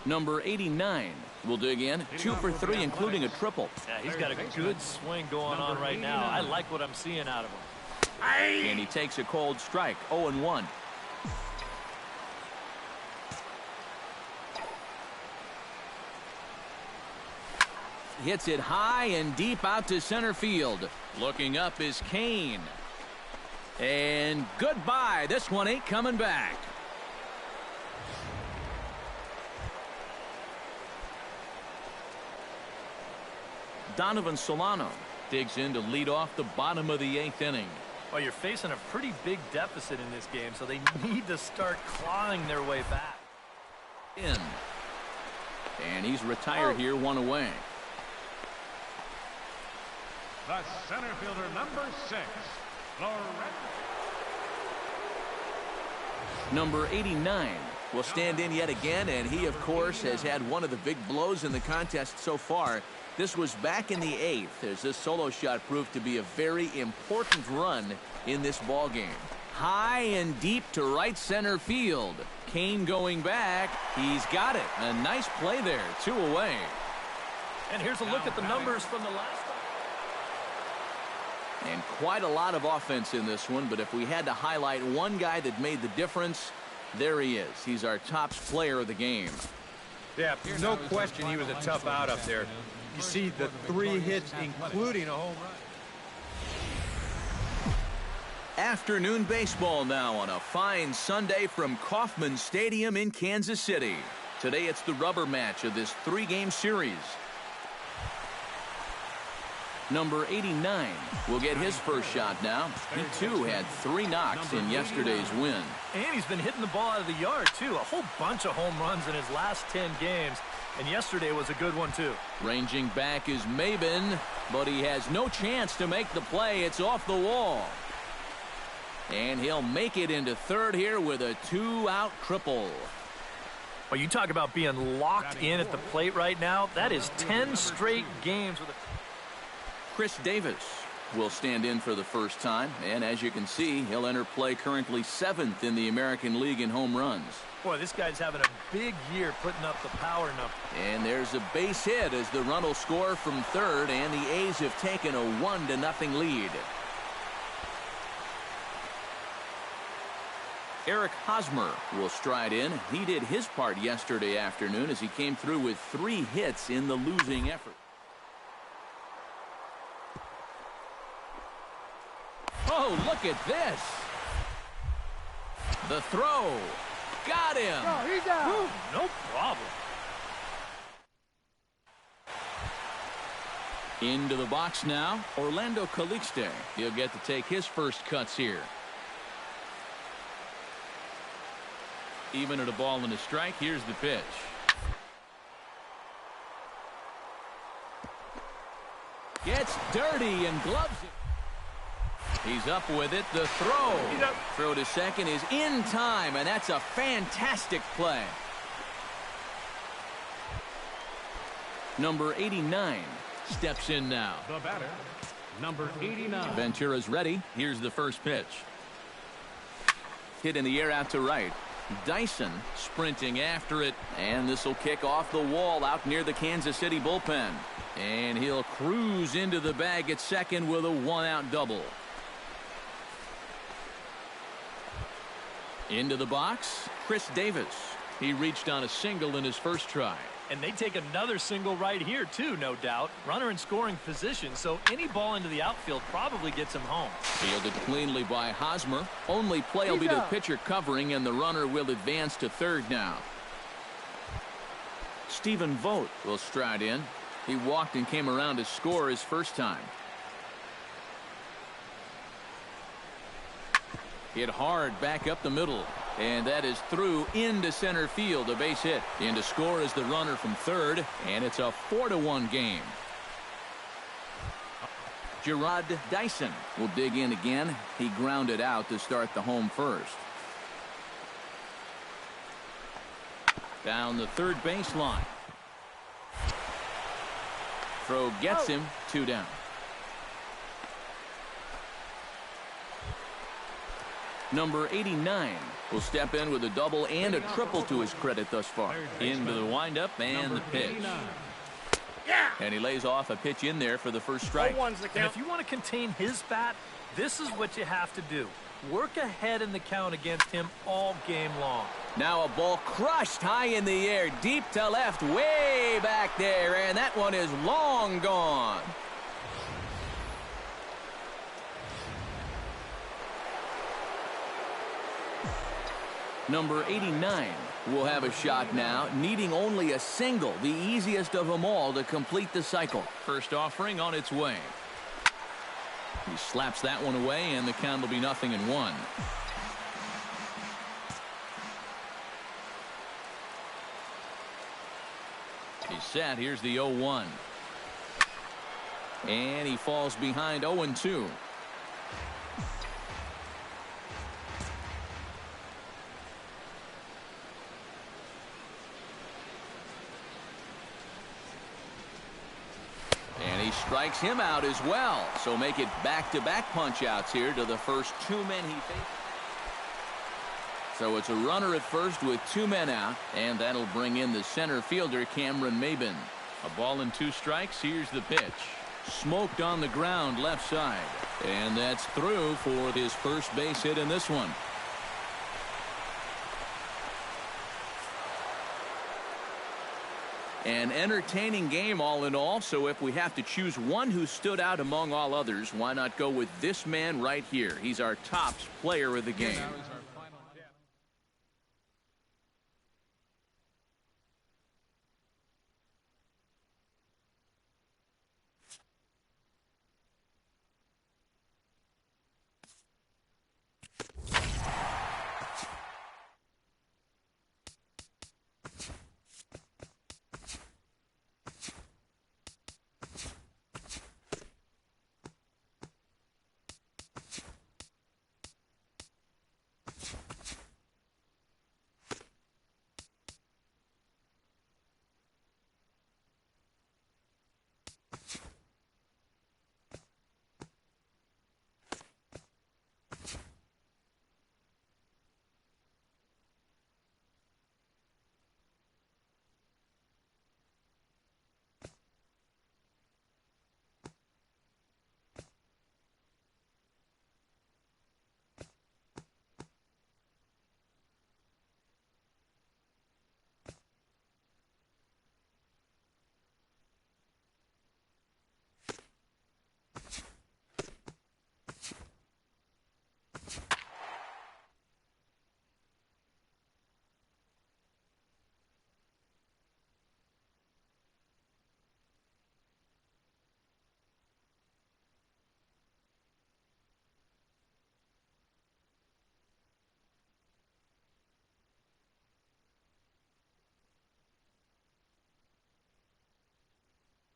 [SPEAKER 1] Number 89 will dig in. 2 for 3, including a triple.
[SPEAKER 4] Yeah, he's got a good swing going on right now. I like what I'm seeing out of him.
[SPEAKER 1] And he takes a cold strike. 0-1. Hits it high and deep out to center field. Looking up is Kane. And goodbye. This one ain't coming back. Donovan Solano digs in to lead off the bottom of the 8th inning.
[SPEAKER 4] Well, you're facing a pretty big deficit in this game, so they need to start clawing their way back.
[SPEAKER 1] And he's retired here, 1 away.
[SPEAKER 2] The center fielder, number 6,
[SPEAKER 1] Number 89 will stand in yet again, and he, of course, has had one of the big blows in the contest so far. This was back in the 8th as this solo shot proved to be a very important run in this ball game. High and deep to right center field. Kane going back. He's got it. A nice play there. 2 away.
[SPEAKER 4] And here's a look at the numbers from the last time.
[SPEAKER 1] And quite a lot of offense in this one, but if we had to highlight one guy that made the difference, there he is. He's our top player of the game.
[SPEAKER 3] Yeah, no question he was a tough out up there. You see the 3 hits, including a home run.
[SPEAKER 1] Afternoon baseball now on a fine Sunday from Kauffman Stadium in Kansas City. Today it's the rubber match of this 3-game series. Number 89 will get his first shot now. He too had 3 knocks in yesterday's win.
[SPEAKER 4] And he's been hitting the ball out of the yard too. A whole bunch of home runs in his last 10 games. And yesterday was a good one too.
[SPEAKER 1] Ranging back is Maben, but he has no chance to make the play. It's off the wall. And he'll make it into third here with a 2-out triple.
[SPEAKER 4] Well, you talk about being locked in at the plate right now. That is 10 straight games with a...
[SPEAKER 1] Chris Davis will stand in for the first time, and as you can see, he'll enter play currently 7th in the American League in home runs.
[SPEAKER 4] Boy, this guy's having a big year putting up the power number.
[SPEAKER 1] And there's a base hit as the run will score from third, and the A's have taken a 1-0 lead. Eric Hosmer will stride in. He did his part yesterday afternoon as he came through with 3 hits in the losing effort. Oh, look at this. The throw. Got him.
[SPEAKER 6] Oh, he's out.
[SPEAKER 4] No problem.
[SPEAKER 1] Into the box now, Orlando Calixte. He'll get to take his first cuts here. Even at a ball and a strike, here's the pitch. Gets dirty and gloves it. He's up with it. The throw. Throw to second is in time, and that's a fantastic play. Number 89 steps in now.
[SPEAKER 2] The batter, number 89.
[SPEAKER 1] Ventura's ready. Here's the first pitch. Hit in the air out to right. Dyson sprinting after it, and this will kick off the wall out near the Kansas City bullpen. And he'll cruise into the bag at second with a one-out double. Into the box, Chris Davis. He reached on a single in his first try.
[SPEAKER 4] And they take another single right here, too, no doubt. Runner in scoring position, so any ball into the outfield probably gets him home.
[SPEAKER 1] Fielded cleanly by Hosmer. Only play will be the pitcher covering, and the runner will advance to third now. Stephen Vogt will stride in. He walked and came around to score his first time. Hit hard back up the middle. And that is through into center field, a base hit. In to score is the runner from third, and it's a 4-1 game. Gerard Dyson will dig in again. He grounded out to start the home first. Down the third baseline. Throw gets him, 2 down. Number 89 will step in with a double and a triple to his credit thus far. Into the windup and the pitch. And he lays off a pitch in there for the first strike.
[SPEAKER 4] And if you want to contain his bat, this is what you have to do. Work ahead in the count against him all game long.
[SPEAKER 1] Now a ball crushed high in the air, deep to left, way back there, and that one is long gone. Number 89 will have a shot now, needing only a single, the easiest of them all to complete the cycle. First offering on its way. He slaps that one away, and the count will be 0-1. He's set. Here's the 0-1. And he falls behind 0-2. Strikes him out as well. So make it back-to-back punch-outs here to the first 2 men he faced. So it's a runner at first with 2 men out, and that'll bring in the center fielder, Cameron Maybin. A ball and 2 strikes. Here's the pitch. Smoked on the ground left side. And that's through for his first base hit in this one. An entertaining game all in all, so if we have to choose one who stood out among all others, why not go with this man right here? He's our top player of the game.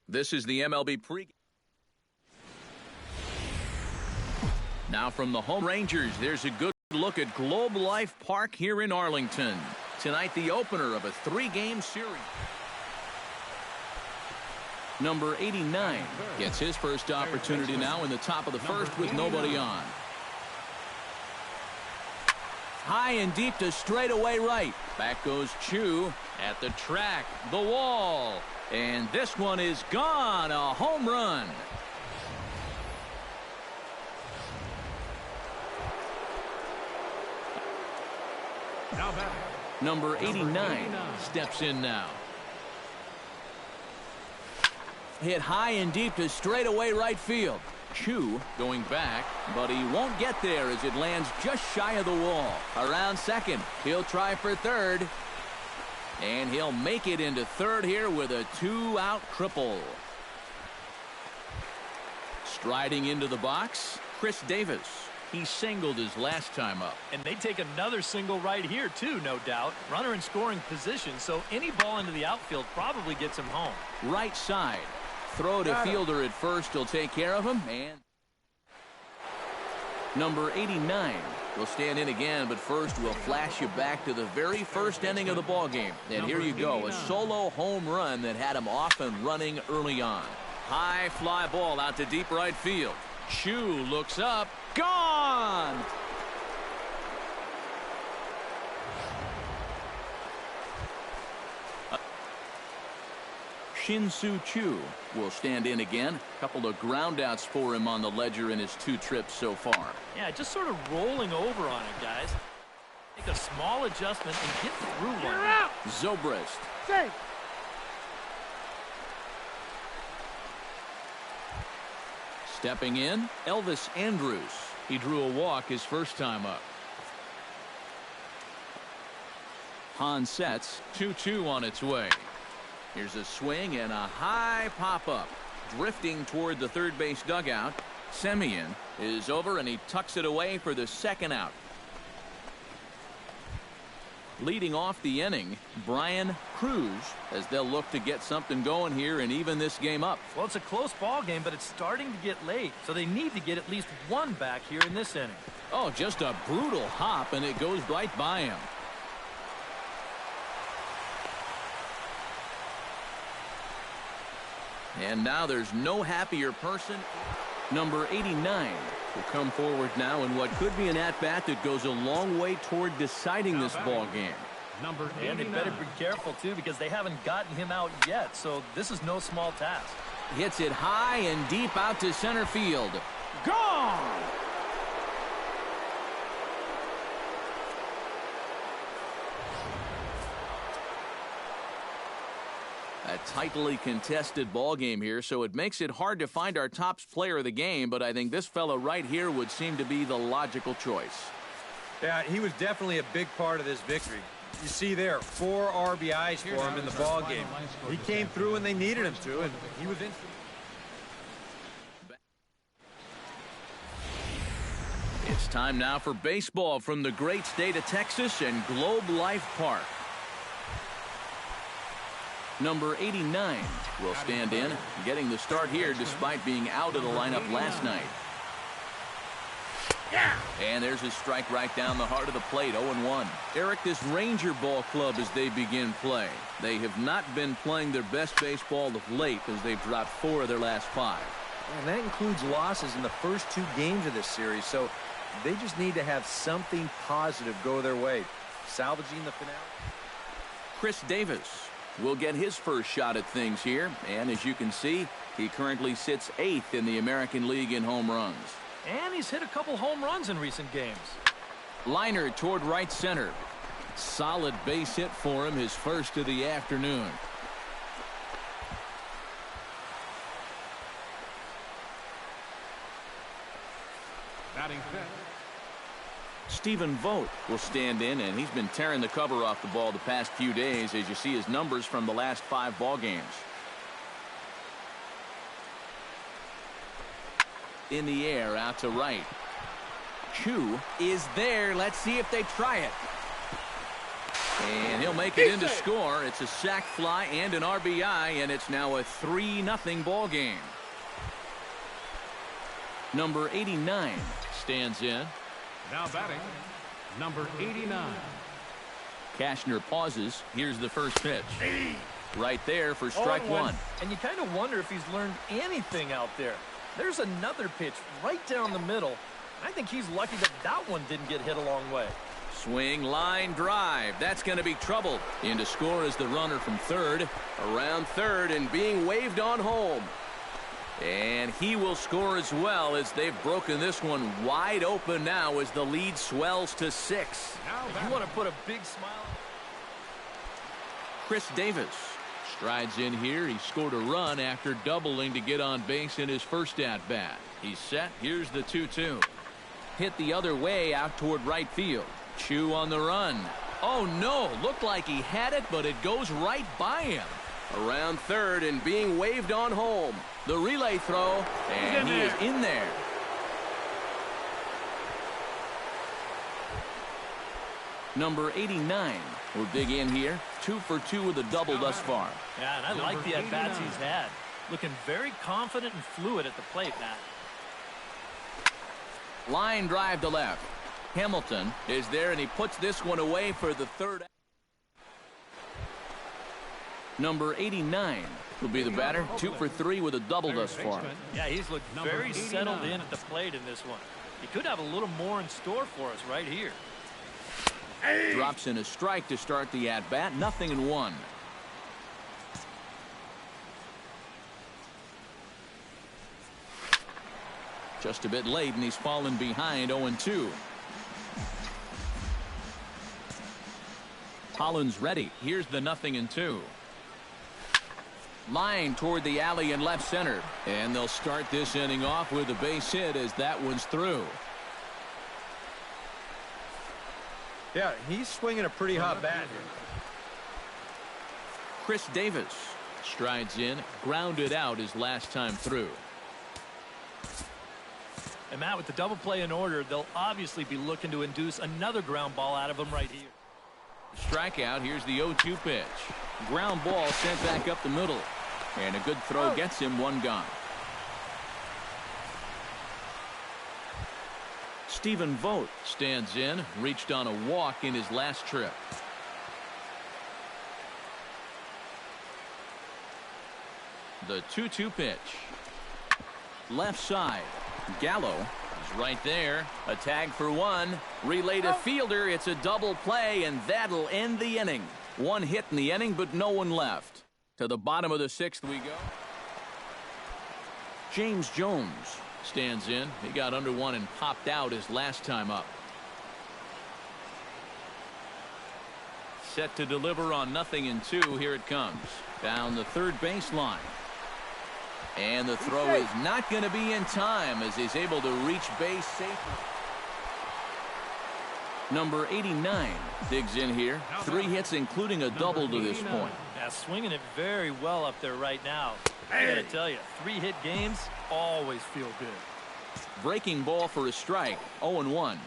[SPEAKER 1] This is the MLB pregame. Now from the home Rangers, there's a good look at Globe Life Park here in Arlington. Tonight, the opener of a 3-game series. Number 89 gets his first opportunity now in the top of the first with nobody on. high and deep to straightaway right. Back goes Chu at the track, the wall. And this one is gone, a home run.
[SPEAKER 2] Now back.
[SPEAKER 1] Number 89 steps in now. Hit high and deep to straightaway right field. Chu going back, but he won't get there as it lands just shy of the wall. Around second, he'll try for third. And he'll make it into third here with a 2-out triple. Striding into the box, Chris Davis. He singled his last time up.
[SPEAKER 4] And they take another single right here, too, no doubt. Runner in scoring position, so any ball into the outfield probably gets him home.
[SPEAKER 1] Right side. Throw to fielder at first. He'll take care of him. And number 89 will stand in again, but first we'll flash you back to the very first inning of the ball game. And here you go, a solo home run that had him off and running early on. High fly ball out to deep right field. Chu looks up. Gone! Shin-Soo Choo will stand in again. A couple of groundouts for him on the ledger in his 2 trips so far.
[SPEAKER 4] Yeah, just sort of rolling over on it, guys. Make a small adjustment and get through one.
[SPEAKER 2] Out.
[SPEAKER 1] Zobrist.
[SPEAKER 2] Safe.
[SPEAKER 1] Stepping in, Elvis Andrus. He drew a walk his first time up. Han sets, 2-2 on its way. Here's a swing and a high pop-up. Drifting toward the third base dugout. Semien is over and he tucks it away for the second out. Leading off the inning, Brian Cruz, as they'll look to get something going here and even this game up.
[SPEAKER 4] Well, it's a close ball game, but it's starting to get late, so they need to get at least one back here in this inning.
[SPEAKER 1] Oh, just a brutal hop, and it goes right by him. And now there's no happier person. Number 89 will come forward now in what could be an at-bat that goes a long way toward deciding this ball game.
[SPEAKER 2] Number 89.
[SPEAKER 4] And they better be careful, too, because they haven't gotten him out yet, so this is no small task.
[SPEAKER 1] Hits it high and deep out to center field. Gone! A tightly contested ball game here, so it makes it hard to find our top player of the game, but I think this fella right here would seem to be the logical choice.
[SPEAKER 3] Yeah, he was definitely a big part of this victory. You see there, 4 RBIs for him in the ball game. He came through when they needed him to, and he was in.
[SPEAKER 1] It's time now for baseball from the great state of Texas and Globe Life Park. Number 89 will stand in, getting the start here despite being out of the lineup last night. And there's a strike right down the heart of the plate, 0-1. Eric, this Ranger ball club as they begin play. They have not been playing their best baseball of late as they've dropped 4 of their last 5.
[SPEAKER 3] And that includes losses in the first 2 games of this series, so they just need to have something positive go their way. Salvaging the finale.
[SPEAKER 1] Chris Davis will get his first shot at things here, and as you can see, he currently sits 8th in the American League in home runs.
[SPEAKER 4] And he's hit a couple home runs in recent games.
[SPEAKER 1] Liner toward right center. Solid base hit for him, his first of the afternoon.
[SPEAKER 2] Batting fifth.
[SPEAKER 1] Stephen Vogt will stand in, and he's been tearing the cover off the ball the past few days as you see his numbers from the last 5 ball games. In the air, out to right. Chu is there. Let's see if they try it. And he'll make it in to score. It's a sac fly and an RBI, and it's now a 3-0 ball game. Number 89 stands in.
[SPEAKER 2] Now batting, number 89.
[SPEAKER 1] Cashner pauses. Here's the first pitch. Right there for strike 1.
[SPEAKER 4] And you kind of wonder if he's learned anything out there. There's another pitch right down the middle. I think he's lucky that that one didn't get hit a long way.
[SPEAKER 1] Swing, line, drive. That's going to be trouble. In to score is the runner from third. Around third and being waved on home. And he will score as well, as they've broken this one wide open now as the lead swells to 6.
[SPEAKER 4] You want to put a big smile on.
[SPEAKER 1] Chris Davis strides in here. He scored a run after doubling to get on base in his first at-bat. He's set. Here's the 2-2. Hit the other way out toward right field. Chu on the run. Oh, no. Looked like he had it, but it goes right by him. Around third and being waved on home. The relay throw, and he is in there. Number 89 will dig in here. 2 for 2 with a double thus far.
[SPEAKER 4] Yeah, and I like the at-bats he's had. Looking very confident and fluid at the plate, Matt.
[SPEAKER 1] Line drive to left. Hamilton is there, and he puts this one away for the third. Number 89 will be the batter. 2 for 3 with a double thus far.
[SPEAKER 4] Yeah, he's looked very settled in at the plate in this one. He could have a little more in store for us right here.
[SPEAKER 1] Drops in a strike to start the at-bat. 0-1. Just a bit late, and he's fallen behind. 0-2. Holland's ready. Here's the 0-2. Line toward the alley in left center. And they'll start this inning off with a base hit as that one's through.
[SPEAKER 3] Yeah, he's swinging a pretty hot bat here.
[SPEAKER 1] Chris Davis strides in, grounded out his last time through.
[SPEAKER 4] And Matt, with the double play in order, they'll obviously be looking to induce another ground ball out of him right here.
[SPEAKER 1] Strikeout. Here's the 0-2 pitch. Ground ball sent back up the middle. And a good throw gets him one gone. Stephen Vogt stands in. Reached on a walk in his last trip. The 2-2 pitch. Left side. Gallo is right there. A tag for one. Relay to fielder. It's a double play, and that'll end the inning. One hit in the inning, but no one left. To the bottom of the 6th we go. James Jones stands in. He got under one and popped out his last time up. Set to deliver on 0-2. Here it comes. Down the third baseline. And the throw is not going to be in time as he's able to reach base safely. Number 89 digs in here. 3 hits, including a double to this point.
[SPEAKER 4] Yeah, swinging it very well up there right now. I got to tell you, 3-hit games always feel good.
[SPEAKER 1] Breaking ball for a strike. 0-1.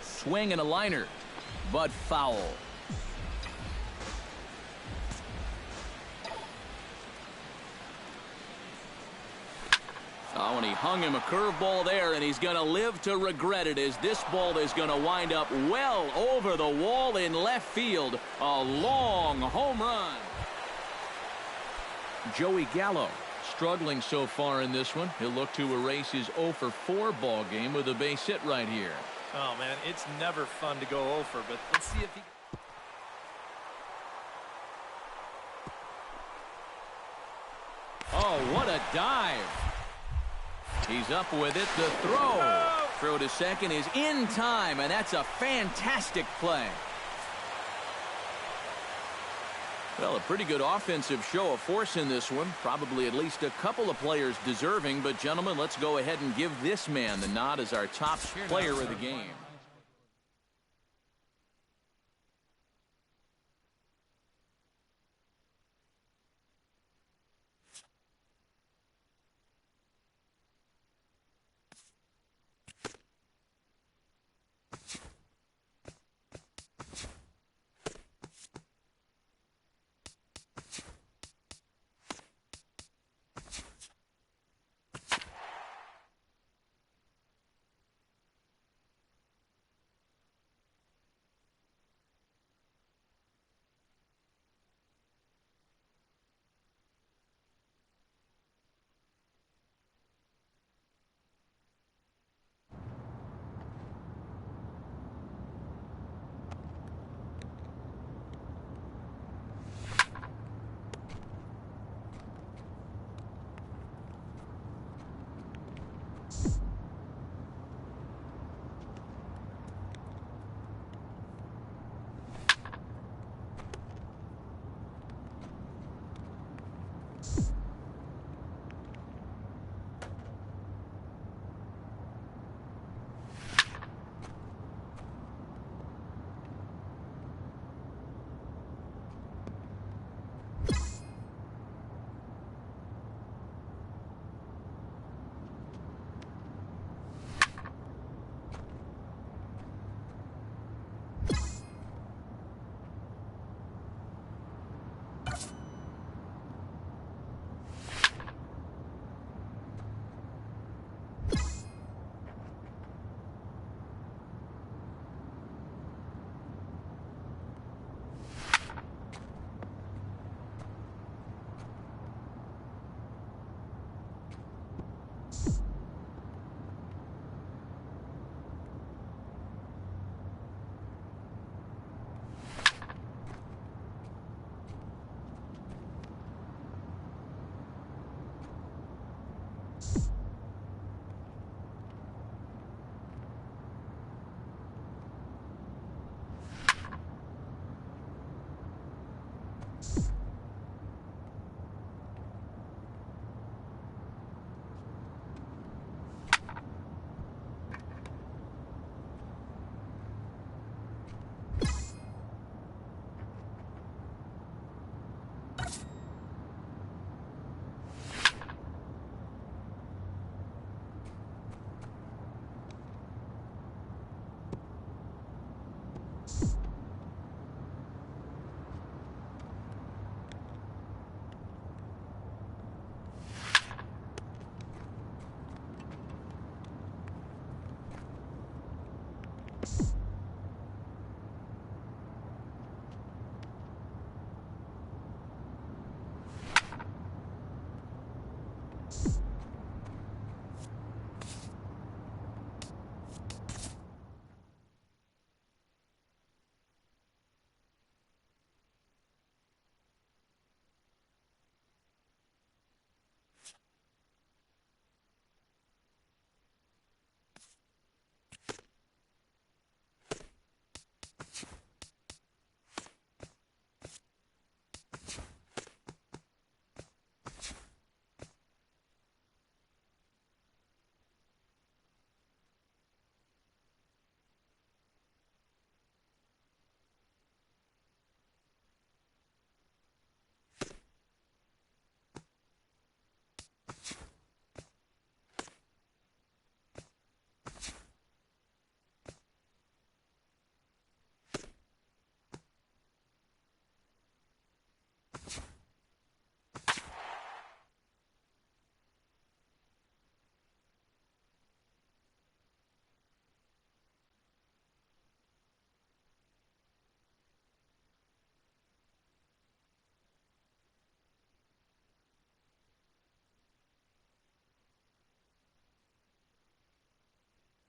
[SPEAKER 1] Swing and a liner, but foul. Oh, and he hung him a curveball there, and he's going to live to regret it as this ball is going to wind up well over the wall in left field. A long home run. Joey Gallo struggling so far in this one. He'll look to erase his 0-for-4 ball game with a base hit right here.
[SPEAKER 4] Oh, man, it's never fun to go 0-for, but let's see if he...
[SPEAKER 1] Oh, what a dive. He's up with it. The throw. Throw to second is in time, and that's a fantastic play. Well, a pretty good offensive show of force in this one. Probably at least a couple of players deserving. But, gentlemen, let's go ahead and give this man the nod as our top player of the game.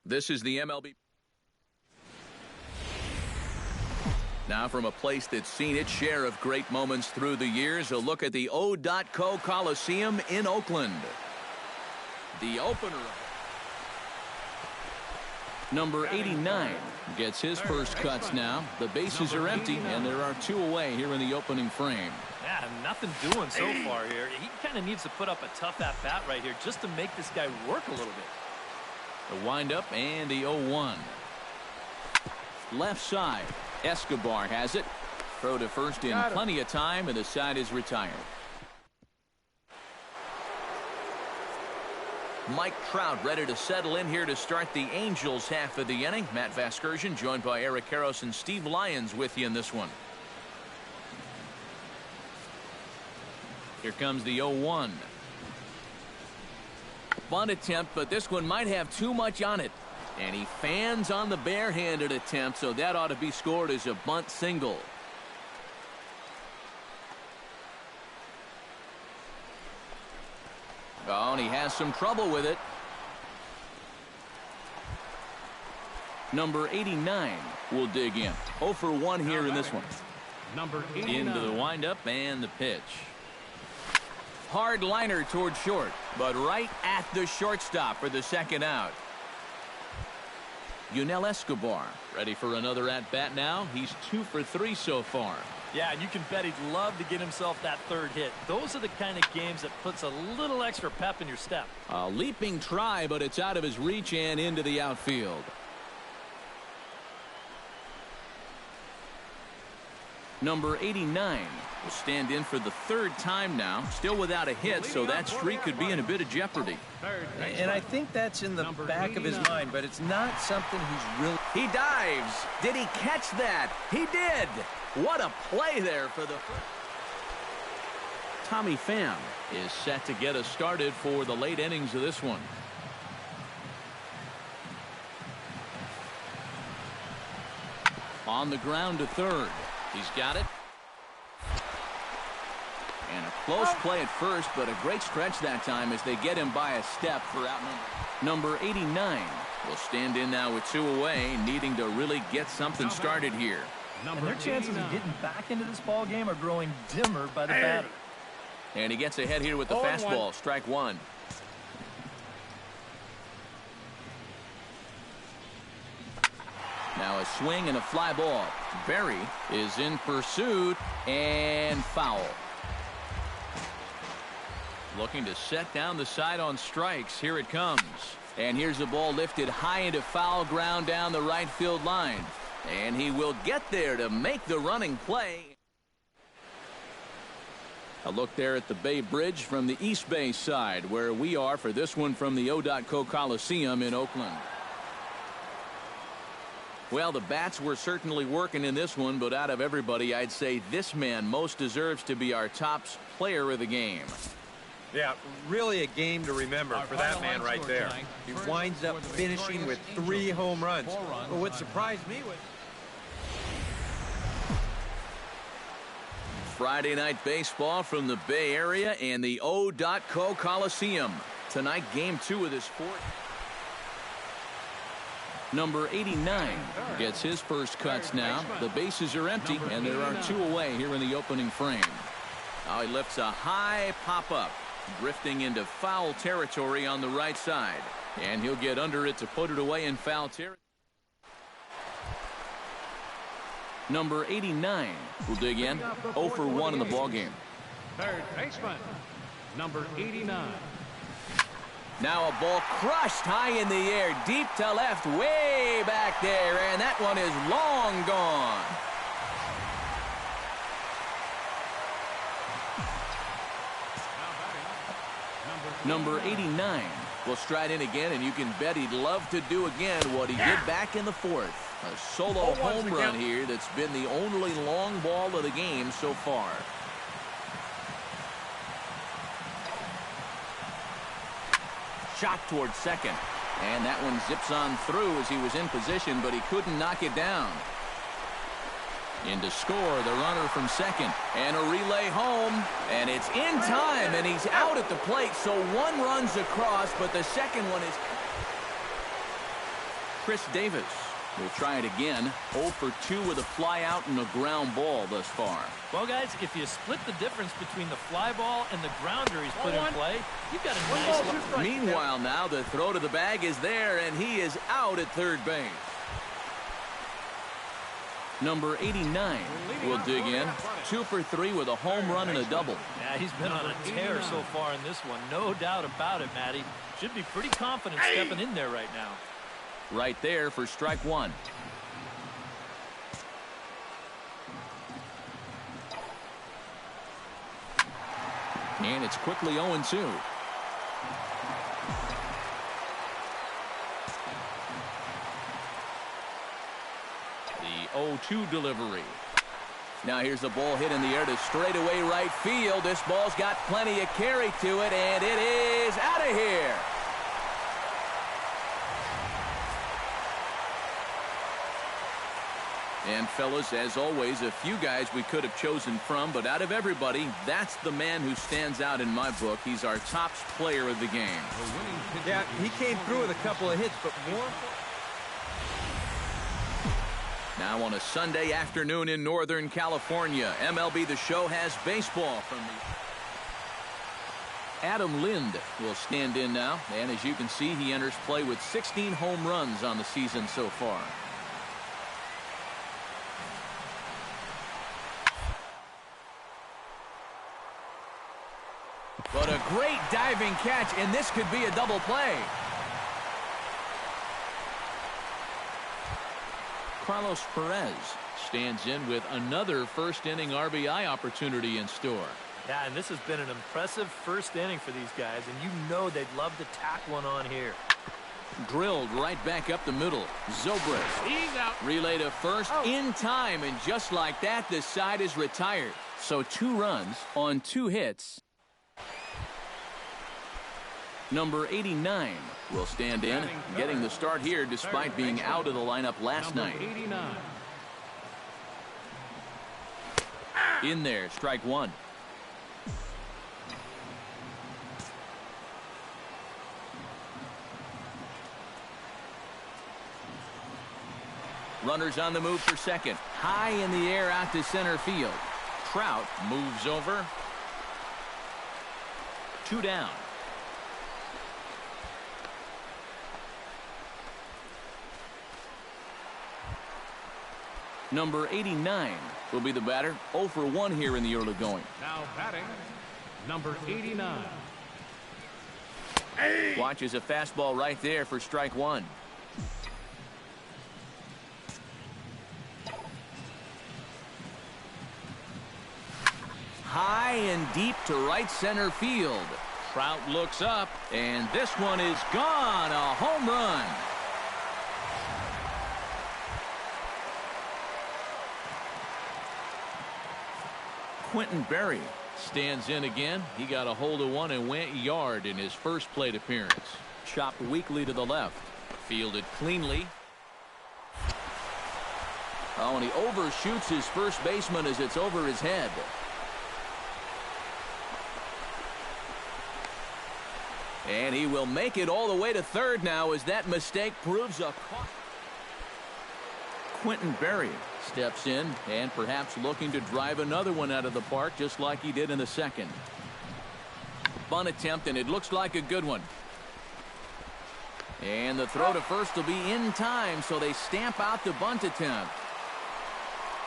[SPEAKER 1] This is the MLB. Now from a place that's seen its share of great moments through the years, a look at the O.co Coliseum in Oakland. The opener. Number 89 gets his first cuts now. The bases are empty, and there are 2 away here in the opening frame.
[SPEAKER 4] Yeah, nothing doing so far here. He kind of needs to put up a tough at-bat right here just to make this guy work a little bit.
[SPEAKER 1] The windup and the 0-1. Left side. Escobar has it. Throw to first in plenty of time, and the side is retired. Mike Trout ready to settle in here to start the Angels half of the inning. Matt Vasgersian joined by Eric Karros and Steve Lyons with you in this one. Here comes the 0-1. Bunt attempt, but this one might have too much on it. And he fans on the barehanded attempt, so that ought to be scored as a bunt single. Oh, and he has some trouble with it. Number 89 will dig in. 0 for 1 here in this one.
[SPEAKER 2] Number 89.
[SPEAKER 1] Into the windup and the pitch. Hard liner toward short, but right at the shortstop for the second out. Yunel Escobar ready for another at-bat now. He's 2 for 3 so far.
[SPEAKER 4] Yeah, and you can bet he'd love to get himself that third hit. Those are the kind of games that puts a little extra pep in your step.
[SPEAKER 1] A leaping try, but it's out of his reach and into the outfield. Number 89 will stand in for the 3rd time now. Still without a hit, so that streak could be in a bit of jeopardy.
[SPEAKER 3] And I think that's in the back of his mind, but it's not something he's really...
[SPEAKER 1] He dives. Did he catch that? He did. What a play there for the... Tommy Pham is set to get us started for the late innings of this one. On the ground to third. He's got it. And a close play at first, but a great stretch that time as they get him by a step for out number 89. Will stand in now with 2 away, needing to really get something started here.
[SPEAKER 4] And their chances of getting back into this ball game are growing dimmer by the batter.
[SPEAKER 1] And he gets ahead here with the fastball. Strike 1. Now a swing and a fly ball. Berry is in pursuit and foul. Looking to set down the side on strikes. Here it comes. And here's a ball lifted high into foul ground down the right field line. And he will get there to make the running play. A look there at the Bay Bridge from the East Bay side, where we are for this one from the O.co Coliseum in Oakland. Well, the bats were certainly working in this one, but out of everybody, I'd say this man most deserves to be our top player of the game.
[SPEAKER 3] Yeah, really a game to remember for that man right there. He winds up finishing with 3 home runs. But what surprised me was...
[SPEAKER 1] Friday night baseball from the Bay Area and the O.co Coliseum. Tonight, game 2 of this 4th. Number 89 gets his first cuts now. The bases are empty, and there are 2 away here in the opening frame. Now he lifts a high pop-up, drifting into foul territory on the right side. And he'll get under it to put it away in foul territory. Number 89 will dig in. 0 for 1 in the ballgame.
[SPEAKER 2] Third baseman, number 89.
[SPEAKER 1] Now a ball crushed high in the air, deep to left, way back there, and that one is long gone. Number 89 will stride in again, and you can bet he'd love to do again what he did back in the 4th. A solo home run here that's been the only long ball of the game so far. Shot towards second, and that one zips on through as he was in position, but he couldn't knock it down. In to score, the runner from second, and a relay home, and it's in time, and he's out at the plate, so 1 runs across, but the second one is... Chris Davis will try it again. 0 for 2 with a fly out and a ground ball thus far.
[SPEAKER 4] Well, guys, if you split the difference between the fly ball and the grounder he's put in play, you've got a nice...
[SPEAKER 1] Meanwhile, now the throw to the bag is there, and he is out at third base. Number 89 will dig in. 2 for 3 with a home run and a double.
[SPEAKER 4] Yeah, he's been on a tear so far in this one. No doubt about it, Matty. Should be pretty confident stepping in there right now.
[SPEAKER 1] Right there for strike one. And it's quickly 0-2. The 0-2 delivery. Now here's the ball hit in the air to straightaway right field. This ball's got plenty of carry to it, and it is out of here. And fellas, as always, a few guys we could have chosen from, but out of everybody, that's the man who stands out in my book. He's our top player of the game.
[SPEAKER 3] Yeah, he came through with a couple of hits, but more...
[SPEAKER 1] Now on a Sunday afternoon in Northern California, MLB The Show has baseball from the... Adam Lind will stand in now, and as you can see, he enters play with 16 home runs on the season so far. But a great diving catch, and this could be a double play. Carlos Perez stands in with another first-inning RBI opportunity in store.
[SPEAKER 4] Yeah, and this has been an impressive first inning for these guys, and you know they'd love to tack one on here.
[SPEAKER 1] Drilled right back up the middle. Zobrist.
[SPEAKER 2] He's out.
[SPEAKER 1] Relay to first in time, and just like that, the side is retired. So 2 runs on 2 hits. Number 89 will stand in, getting the start here despite being out of the lineup last night.
[SPEAKER 2] 89.
[SPEAKER 1] In there, strike one. Runners on the move for second. High in the air out to center field. Trout moves over. 2 down. Number 89 will be the batter. 0 for 1 here in the early going.
[SPEAKER 2] Now batting, number 89.
[SPEAKER 1] Watches a fastball right there for strike one. High and deep to right center field. Trout looks up, and this one is gone. A home run. Quentin Berry stands in again. He got a hold of one and went yard in his first plate appearance. Chopped weakly to the left. Fielded cleanly. Oh, and he overshoots his first baseman as it's over his head. And he will make it all the way to third now as that mistake proves a caution. Quentin Berry steps in and perhaps looking to drive another one out of the park just like he did in the second. Bunt attempt, and it looks like a good one. And the throw to first will be in time, so they stamp out the bunt attempt.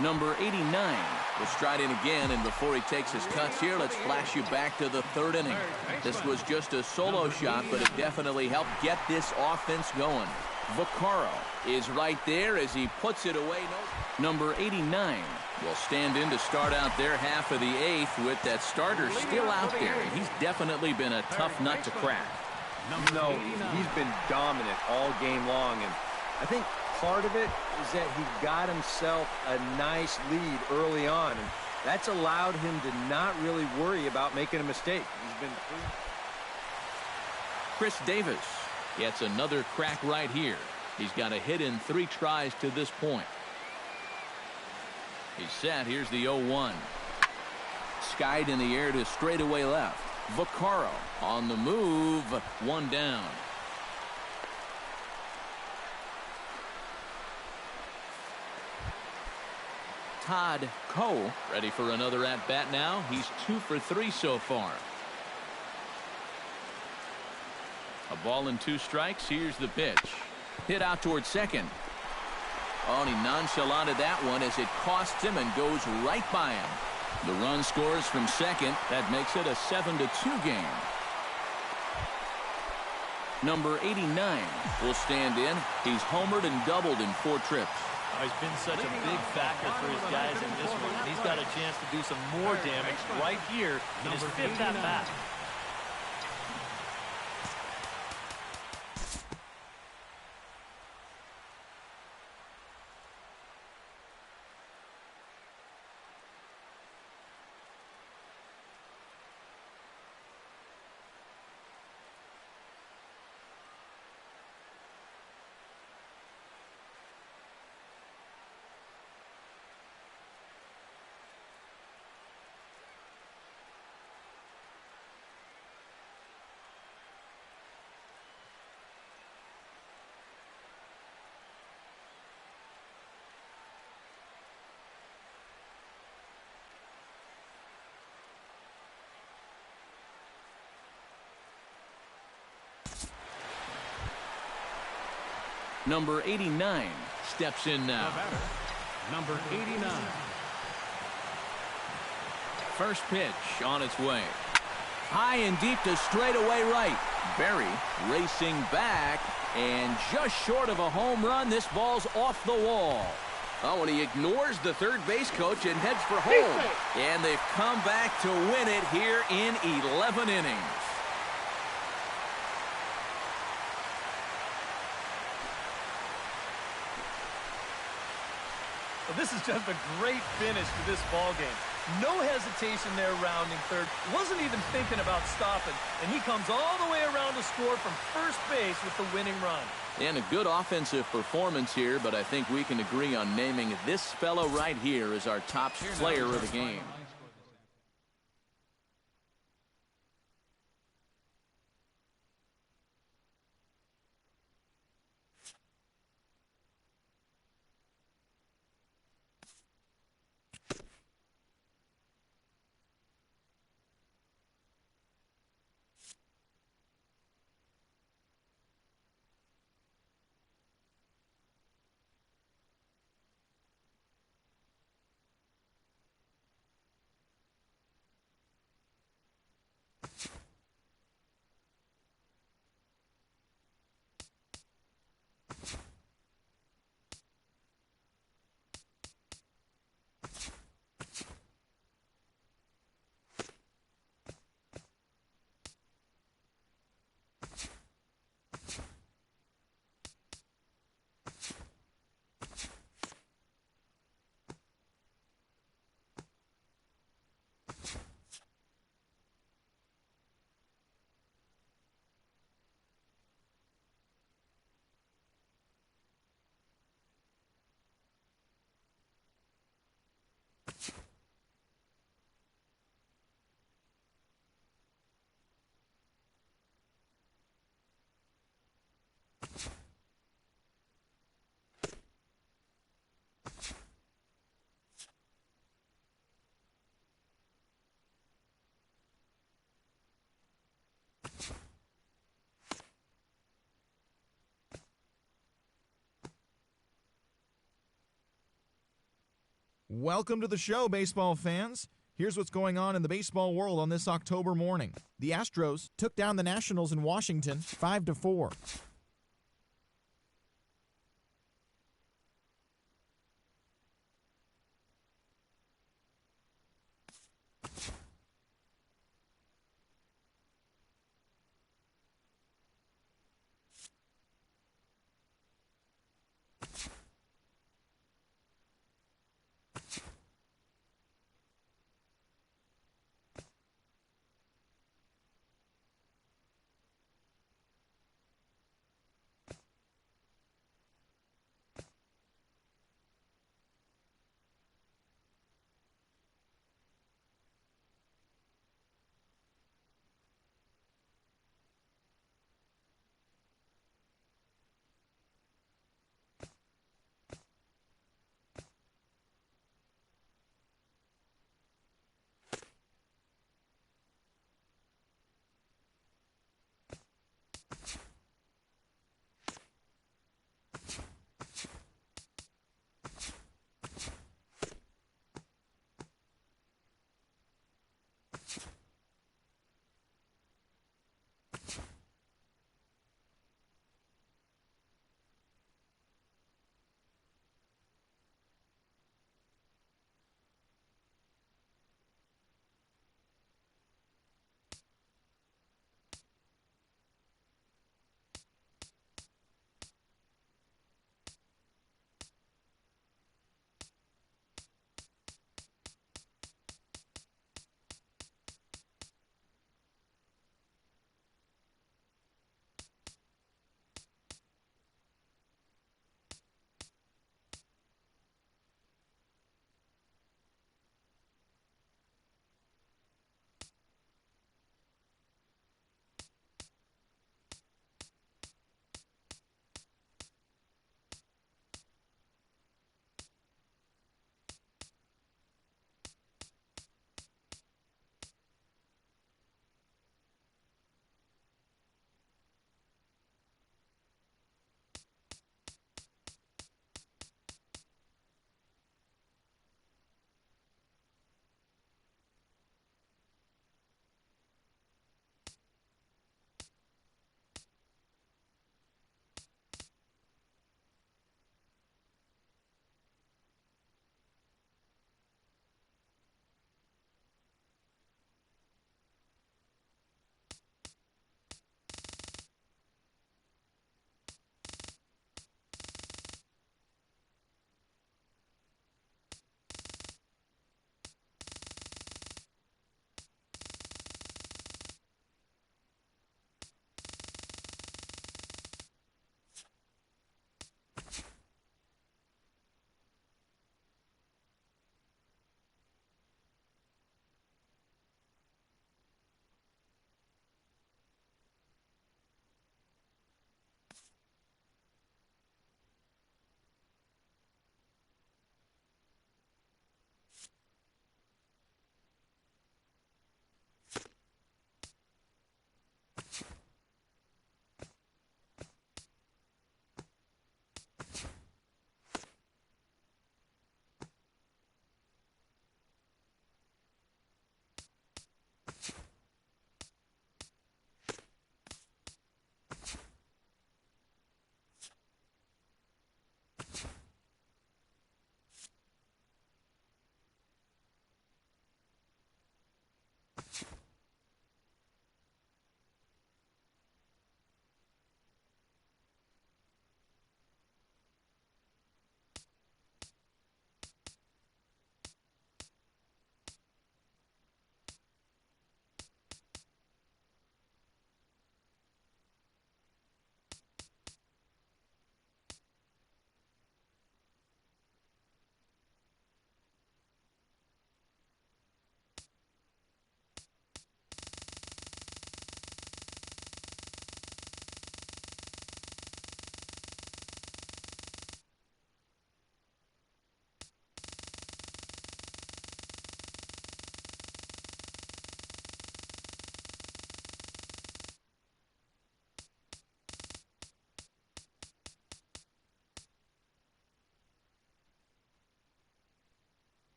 [SPEAKER 1] Number 89 will stride in again, and before he takes his cuts here, let's flash you back to the third inning. This was just a solo shot, but it definitely helped get this offense going. Vaccaro is right there as he puts it away. Number 89 will stand in to start out their half of the 8th with that starter still out there. He's definitely been a tough nut to crack.
[SPEAKER 3] No, he's been dominant all game long, and I think part of it is that he got himself a nice lead early on, and that's allowed him to not really worry about making a mistake. He's been
[SPEAKER 1] Chris Davis gets another crack right here. He's got a hit in 3 tries to this point. He's set. Here's the 0-1. Skied in the air to straightaway left. Vaccaro on the move. 1 down. Todd Cole. Ready for another at-bat now. He's 2 for 3 so far. A ball and 2 strikes. Here's the pitch. Hit out towards second. Oh, and he nonchalanted that one as it costs him and goes right by him. The run scores from second. That makes it a 7-2 game. Number 89 will stand in. He's homered and doubled in 4 trips.
[SPEAKER 4] He's been such a big factor for his guys in this one. He's got a chance to do some more damage right here in his 5th at-bat.
[SPEAKER 1] Number 89 steps in now.
[SPEAKER 2] The batter, number 89.
[SPEAKER 1] First pitch on its way. High and deep to straightaway right. Berry racing back, and just short of a home run. This ball's off the wall. Oh, and he ignores the third base coach and heads for home. And they've come back to win it here in 11 innings.
[SPEAKER 4] Well, this is just a great finish to this ball game. No hesitation there rounding third. Wasn't even thinking about stopping. And he comes all the way around to score from first base with the winning run.
[SPEAKER 1] And a good offensive performance here, but I think we can agree on naming this fellow right here as our top player of the game.
[SPEAKER 6] Welcome to the show, baseball fans. Here's what's going on in the baseball world on this October morning. The Astros took down the Nationals in Washington 5-4.